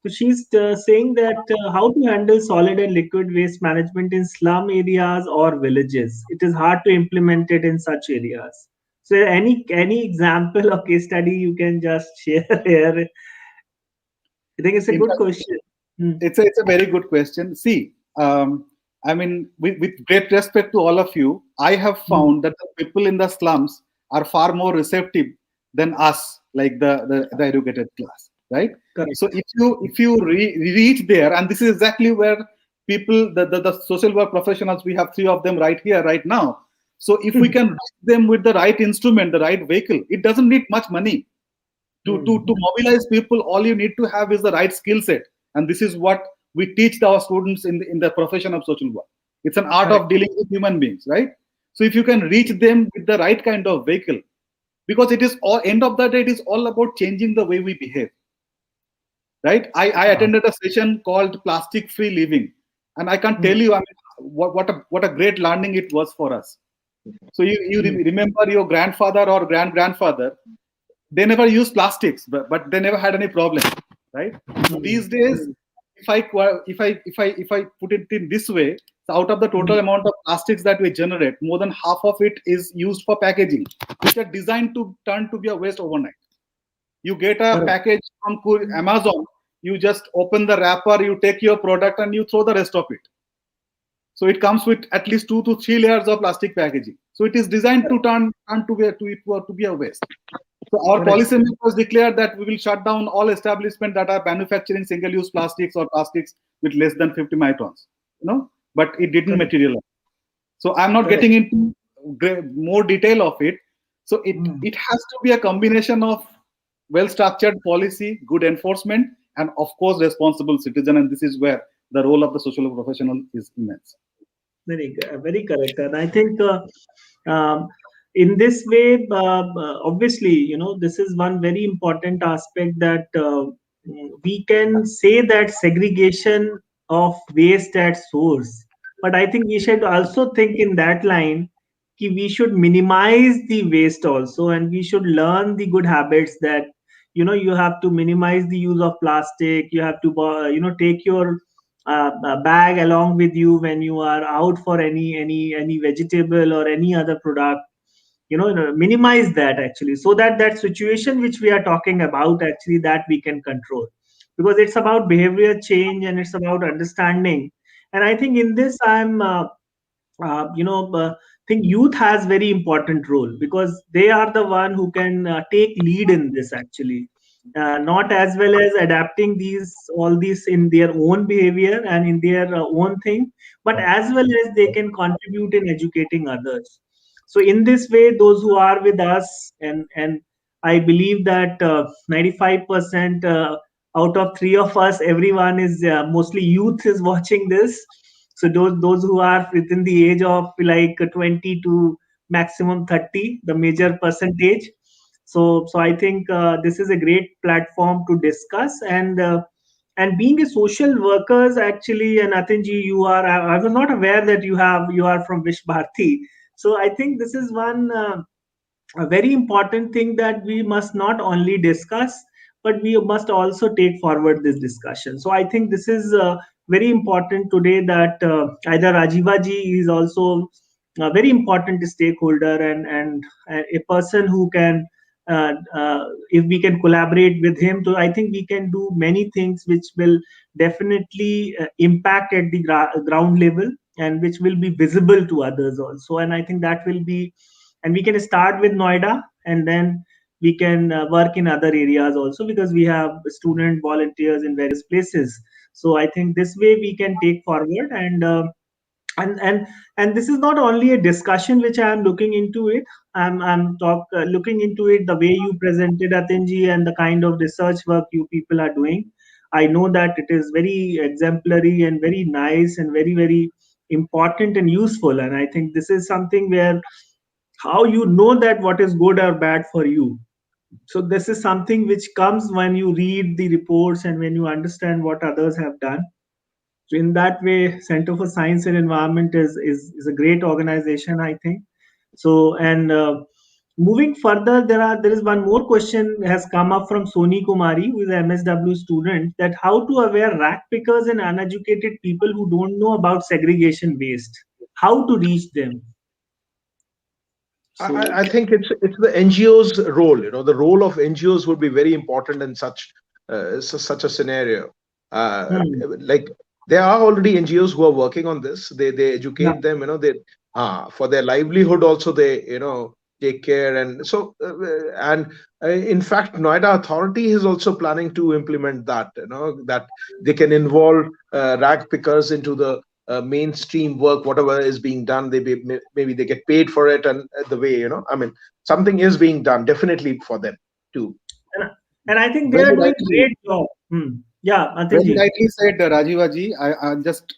So she's saying that how to handle solid and liquid waste management in slum areas or villages. It is hard to implement it in such areas. So any example or case study you can just share here? I think it's a good question. It's a very good question. See, I mean, with great respect to all of you, I have found that the people in the slums are far more receptive than us, like the educated class, right? Correct. So if you reach there, and this is exactly where people, the social work professionals, we have 3 of them right here, right now. So if we can reach them with the right instrument, the right vehicle, it doesn't need much money. To mobilize people, all you need to have is the right skill set. And this is what we teach our students in the profession of social work. It's an art of dealing with human beings, right? So if you can reach them with the right kind of vehicle, because it is all, end of the day, it is all about changing the way we behave, right? I attended a session called Plastic Free Living, and I can't tell you, I mean, what a great learning it was for us. So you remember your grandfather or grandfather, they never used plastics, but they never had any problem, right? So these days, if I put it in this way, so out of the total amount of plastics that we generate, more than half of it is used for packaging, which are designed to turn to be a waste overnight. You get a package from Amazon, you just open the wrapper, you take your product, and you throw the rest of it. So it comes with at least 2 to 3 layers of plastic packaging. So it is designed to turn to be a waste. So our policymakers declared that we will shut down all establishments that are manufacturing single-use plastics or plastics with less than 50 microns. But it didn't materialize. So I'm not getting into more detail of it. So it has to be a combination of well-structured policy, good enforcement, and of course responsible citizen. And this is where the role of the social professional is immense. Very correct. And I think in this way, obviously, this is one very important aspect that we can say that segregation of waste at source. But I think we should also think in that line कि we should minimize the waste also, and we should learn the good habits that you have to minimize the use of plastic. You have to take your bag along with you when you are out for any vegetable or any other product. Minimize that actually, so that that situation which we are talking about actually, that we can control, because it's about behavior change and it's about understanding. And I think in this I'm think youth has very important role, because they are the one who can take lead in this actually, not as well as adapting these all these in their own behavior and in their own thing, but as well as they can contribute in educating others. So in this way, those who are with us, and I believe that 95% out of three of us, everyone is mostly youth is watching this. So those who are within the age of like 20 to maximum 30, the major percentage. So I think this is a great platform to discuss. And being a social workers actually, and Atinji, you are, I was not aware that you are from Vish Bharti. So I think this is one a very important thing that we must not only discuss, but we must also take forward this discussion. So I think this is very important today, that either Rajiva ji is also a very important stakeholder, and a person who can if we can collaborate with him, so I think we can do many things which will definitely impact at the ground level, and which will be visible to others also. And I think that will be, and we can start with Noida, and then we can work in other areas also, because we have student volunteers in various places. So I think this way we can take forward. And this is not only a discussion which I am looking into it. I'm looking into it the way you presented, Atinji, and the kind of research work you people are doing. I know that it is very exemplary and very nice and very, very important and useful. And I think this is something where how you know that what is good or bad for you. So this is something which comes when you read the reports and when you understand what others have done. So in that way, Center for Science and Environment is a great organization, I think. So, and moving further, there is one more question has come up from Soni Kumari, who is an MSW student, that how to aware rack pickers and uneducated people who don't know about segregation waste, how to reach them. So I think it's the NGO's role. The role of NGOs would be very important in such a scenario. Like, there are already NGOs who are working on this. They yeah, educate them. They for their livelihood also, they take care. And so and in fact, Noida Authority is also planning to implement that. That they can involve rag pickers into the mainstream work, whatever is being done. Maybe they get paid for it, and the way, I mean, something is being done definitely for them too. and, and I think they Very are doing rightly, great job. Yeah, very Atinji. rightly said, Rajiva ji.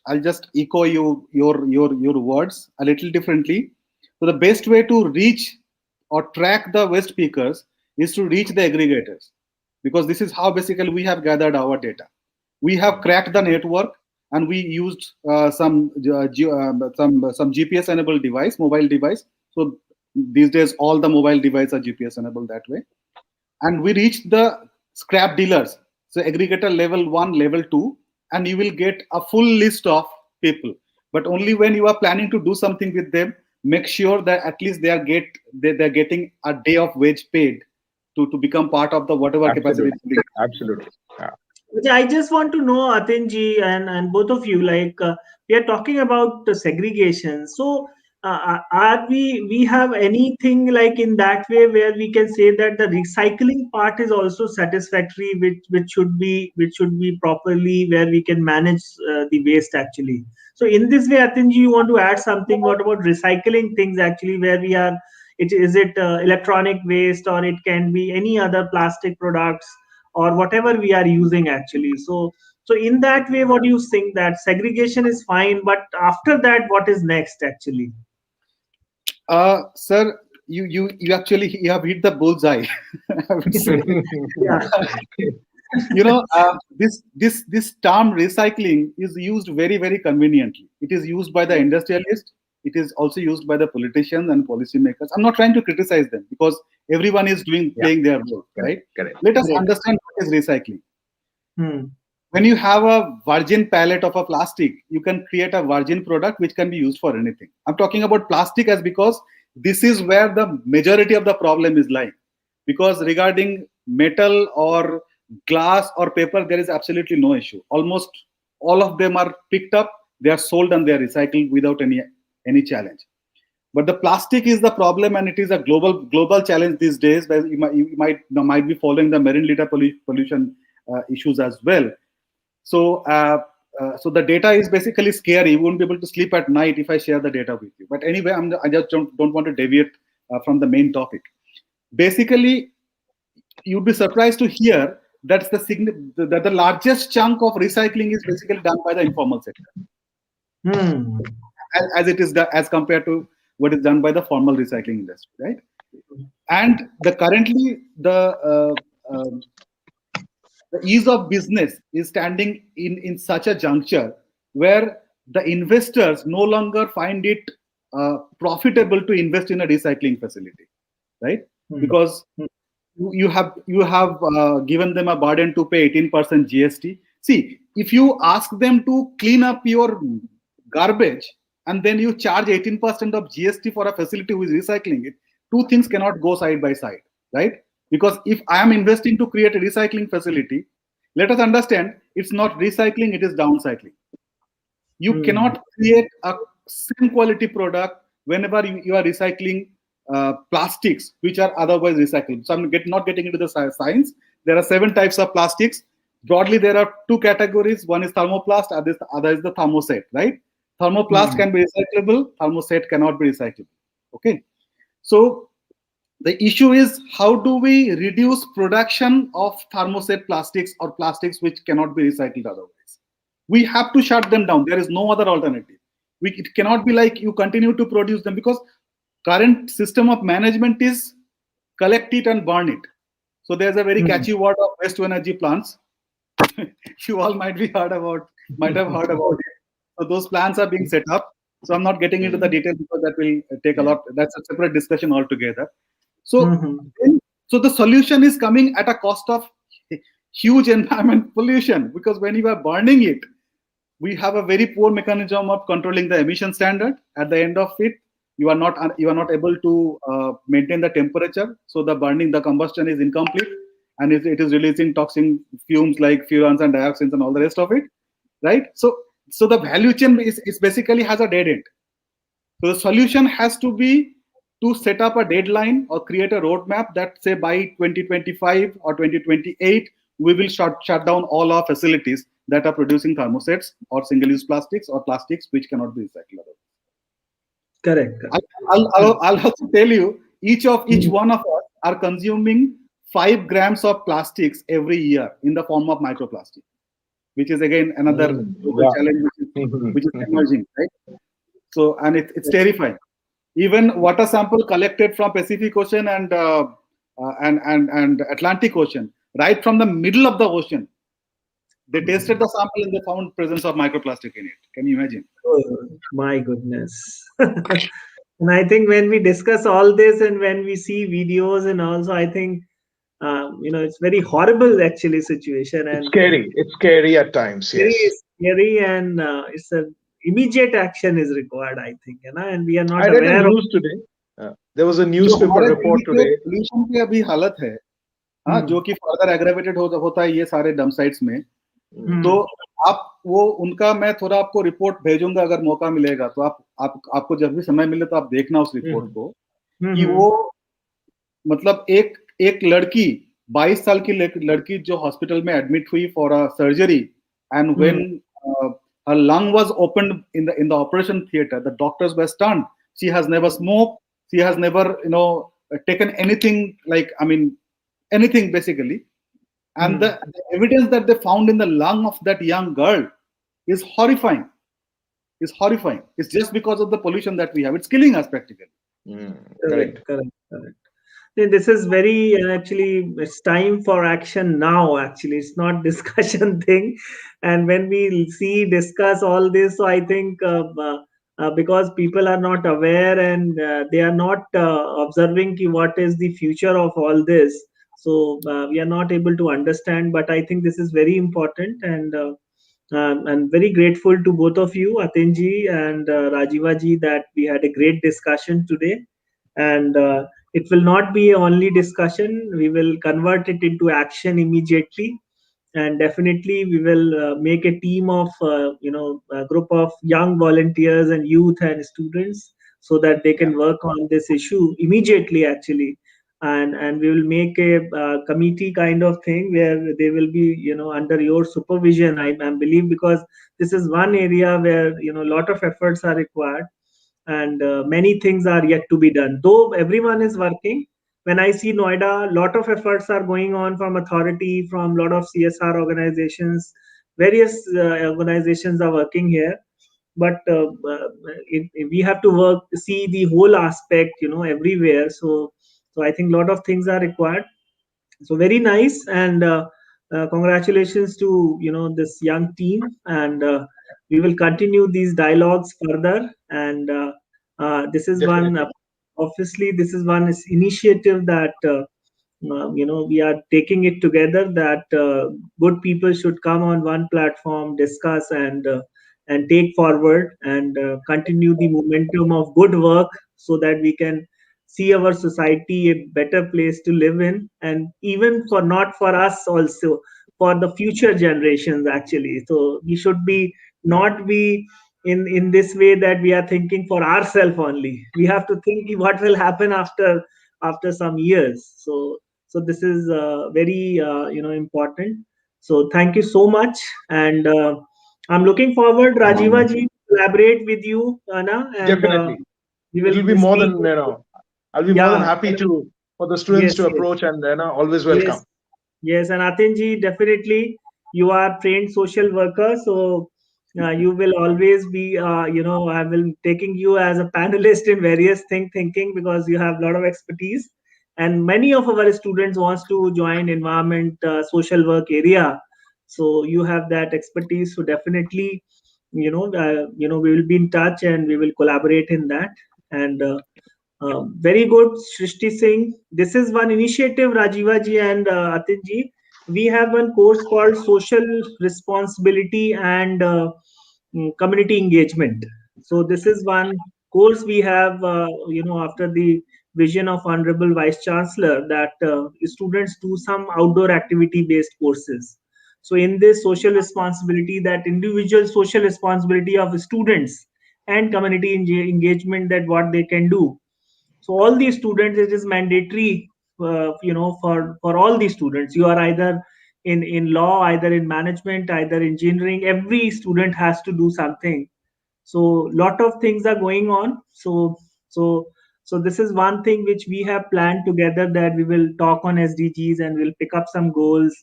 I'll just echo your words a little differently. So the best way to reach or track the waste pickers is to reach the aggregators, because this is how basically we have gathered our data. We have cracked the network, and we used some GPS enabled device, mobile device. So these days all the mobile devices are GPS enabled that way, and we reached the scrap dealers, so aggregator level 1, level 2, and you will get a full list of people. But only when you are planning to do something with them, make sure that at least they're getting a day of wage paid to become part of the whatever capacity. Absolutely, absolutely. Yeah. Okay, I just want to know, Atinji, and both of you, like we are talking about the segregation. So, are we have anything like in that way where we can say that the recycling part is also satisfactory, which should be properly where we can manage the waste actually. So, in this way, Atinji, you want to add something? What about recycling things actually, where we are? Is it electronic waste, or it can be any other plastic products, or whatever we are using actually. So in that way, what do you think, that segregation is fine, but after that what is next actually? Sir, you actually you have hit the bullseye. I would say. Yeah. This term recycling is used very, very conveniently. It is used by the industrialists. It is also used by the politicians and policymakers. I'm not trying to criticize them because everyone is playing their role, right? Correct. Let us Correct. understand what is recycling. Hmm. When you have a virgin pallet of a plastic, you can create a virgin product which can be used for anything. I'm talking about plastic as because this is where the majority of the problem is lying. Because regarding metal or glass or paper, there is absolutely no issue. Almost all of them are picked up, they are sold, and they are recycled without any challenge. But the plastic is the problem, and it is a global challenge these days. Where you might be following the marine litter pollution issues as well. So the data is basically scary. You won't be able to sleep at night if I share the data with you. But anyway, I just don't want to deviate from the main topic. Basically, you'd be surprised to hear that the largest chunk of recycling is basically done by the informal sector, as it is as compared to what is done by the formal recycling industry, right? And currently the ease of business is standing in such a juncture where the investors no longer find it profitable to invest in a recycling facility, right? Because you have given them a burden to pay 18% GST. See, if you ask them to clean up your garbage and then you charge 18% of GST for a facility who is recycling it, two things cannot go side by side, right? Because if I am investing to create a recycling facility, let us understand it's not recycling, it is downcycling. You cannot create a same quality product whenever you are recycling plastics which are otherwise recyclable. So I'm not getting into the science. There are 7 types of plastics. Broadly, there are 2 categories. One is thermoplast, other is the thermoset, right? Thermoplast can be recyclable, thermoset cannot be recyclable. Okay. So the issue is, how do we reduce production of thermoset plastics or plastics which cannot be recycled otherwise? We have to shut them down. There is no other alternative. It cannot be like you continue to produce them, because current system of management is collect it and burn it. So there's a very catchy word of waste to energy plants. You all might have heard about it. So those plans are being set up. So I'm not getting into the details because that will take a lot. That's a separate discussion altogether. So, so the solution is coming at a cost of huge environment pollution, because when you are burning it, we have a very poor mechanism of controlling the emission standard. At the end of it, you are not able to maintain the temperature. So the combustion is incomplete, and it is releasing toxic fumes like furans and dioxins and all the rest of it, right? So the value chain is basically has a dead end. So the solution has to be to set up a deadline or create a roadmap that say by 2025 or 2028, we will shut down all our facilities that are producing thermosets or single-use plastics or plastics which cannot be recycled. Correct. I'll also tell you, each one of us are consuming 5 grams of plastics every year in the form of microplastic, which is again another challenge which is emerging, right? So, and it's terrifying. Even water sample collected from Pacific Ocean and Atlantic Ocean, right from the middle of the ocean, they tested the sample and they found presence of microplastic in it. Can you imagine? Oh, my goodness. And I think when we discuss all this and when we see videos, and also I think it's very horrible actually situation, and It's scary at times. very Yes. scary, and it's an immediate action is required, I think, and we are not I read aware a news today. There was a newspaper report today. Pollution की अभी हालत है, हाँ, जो कि further aggravated होता है ये सारे डंप साइट्स में. तो आप वो उनका मैं थोड़ा आपको रिपोर्ट भेजूंगा अगर मौका मिलेगा, तो आपको जब भी समय मिले तो आप देखना उस रिपोर्ट को, कि वो मतलब एक लड़की 22 साल की लड़की जो हॉस्पिटल में एडमिट हुई for a surgery, and when her lung was opened in the operation theater, the doctors were stunned. She has never smoked, she has never taken anything, like anything basically, and the evidence that they found in the lung of that young girl is horrifying. It's just because of the pollution that we have. It's killing us practically. Correct. Correct. This is very actually, it's time for action now. Actually, it's not discussion thing. And when we see discuss all this, so I think because people are not aware and they are not observing what is the future of all this, so we are not able to understand. But I think this is very important, and I'm very grateful to both of you, Atinji and Rajiva ji, that we had a great discussion today. And it will not be a only discussion. We will convert it into action immediately, and definitely we will make a team of a group of young volunteers and youth and students, so that they Yeah. can work on this issue immediately actually. And we will make a committee kind of thing where they will be under your supervision. I believe, because this is one area where a lot of efforts are required, and many things are yet to be done. Though everyone is working, when I see Noida, lot of efforts are going on from authority, from lot of CSR organizations, various organizations are working here. But we have to work, see the whole aspect, everywhere. So I think a lot of things are required. So very nice, and congratulations to this young team, and we will continue these dialogues further. And this is one Definitely. obviously this is one initiative that we are taking it together, that good people should come on one platform, discuss, and take forward, and continue the momentum of good work, so that we can see our society a better place to live in, and even for not for us also, for the future generations actually. So we should be not be in this way that we are thinking for ourselves only. We have to think what will happen after some years. So this is very important. So thank you so much, and I'm looking forward, Rajiva ji, to collaborate with you, Anna, and Definitely. we will It'll be more speak. than, I'll be more than Yeah, happy to for the students yes, to yes, approach, and always welcome. yes. Yes, and Atinji, definitely you are trained social worker, so you will always be, I will taking you as a panelist in various thinking, because you have a lot of expertise, and many of our students wants to join environment social work area, so you have that expertise. So definitely, we will be in touch and we will collaborate in that, and. Very good, Shrishti Singh. This is one initiative, Rajiva ji and Atin ji. We have one course called Social Responsibility and Community Engagement. So this is one course we have, after the vision of Honorable Vice Chancellor, that students do some outdoor activity-based courses. So in this social responsibility, that individual social responsibility of students and community engagement, that what they can do. So all these students, it is mandatory, for all these students. You are either in law, either in management, either engineering. Every student has to do something. So lot of things are going on. So so this is one thing which we have planned together, that we will talk on SDGs and we'll pick up some goals,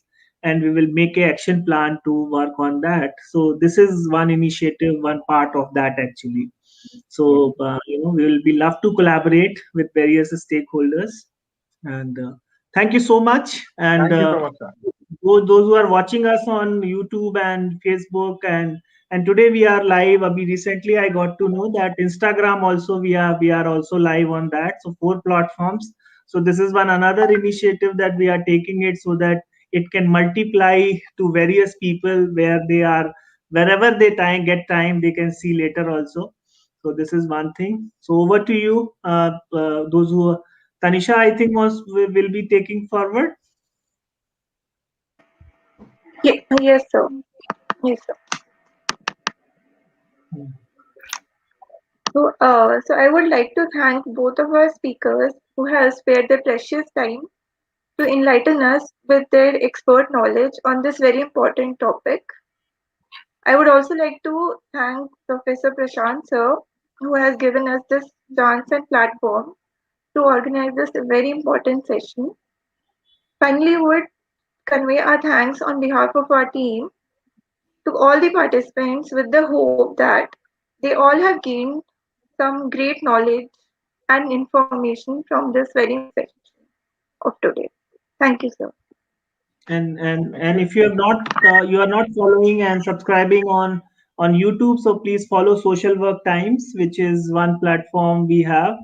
and we will make a action plan to work on that. So this is one initiative, one part of that actually. Mhm. So we will be love to collaborate with various stakeholders, and thank you so much. And Thank you so much, sir. those who are watching us on YouTube and Facebook, and today we are live. Recently I got to know that Instagram also we are also live on that. So 4 platforms. So this is one another initiative that we are taking it, so that it can multiply to various people, where they are, wherever they get time, they can see later also. So this is one thing. So over to you. Those who Tanisha, I think, will be taking forward. Yes, sir. Yes, sir. So I would like to thank both of our speakers who have spared their precious time to enlighten us with their expert knowledge on this very important topic. I would also like to thank Professor Prashant, sir, who has given us this chance and platform to organize this very important session. Finally, we would convey our thanks on behalf of our team to all the participants with the hope that they all have gained some great knowledge and information from this very session of today. Thank you, sir. And if you have not you are not following and subscribing on YouTube, so please follow Social Work Times, which is one platform we have.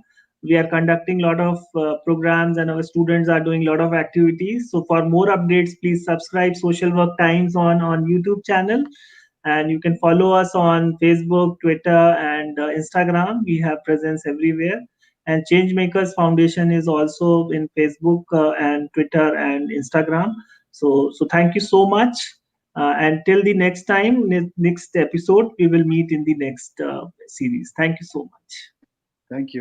We are conducting a lot of programs, and our students are doing a lot of activities. So for more updates, please subscribe Social Work Times on YouTube channel, and you can follow us on Facebook, Twitter, and Instagram. We have presence everywhere. And Changemakers Foundation is also in Facebook and Twitter and Instagram. So thank you so much. And till the next time, next episode, we will meet in the next series. Thank you so much. Thank you.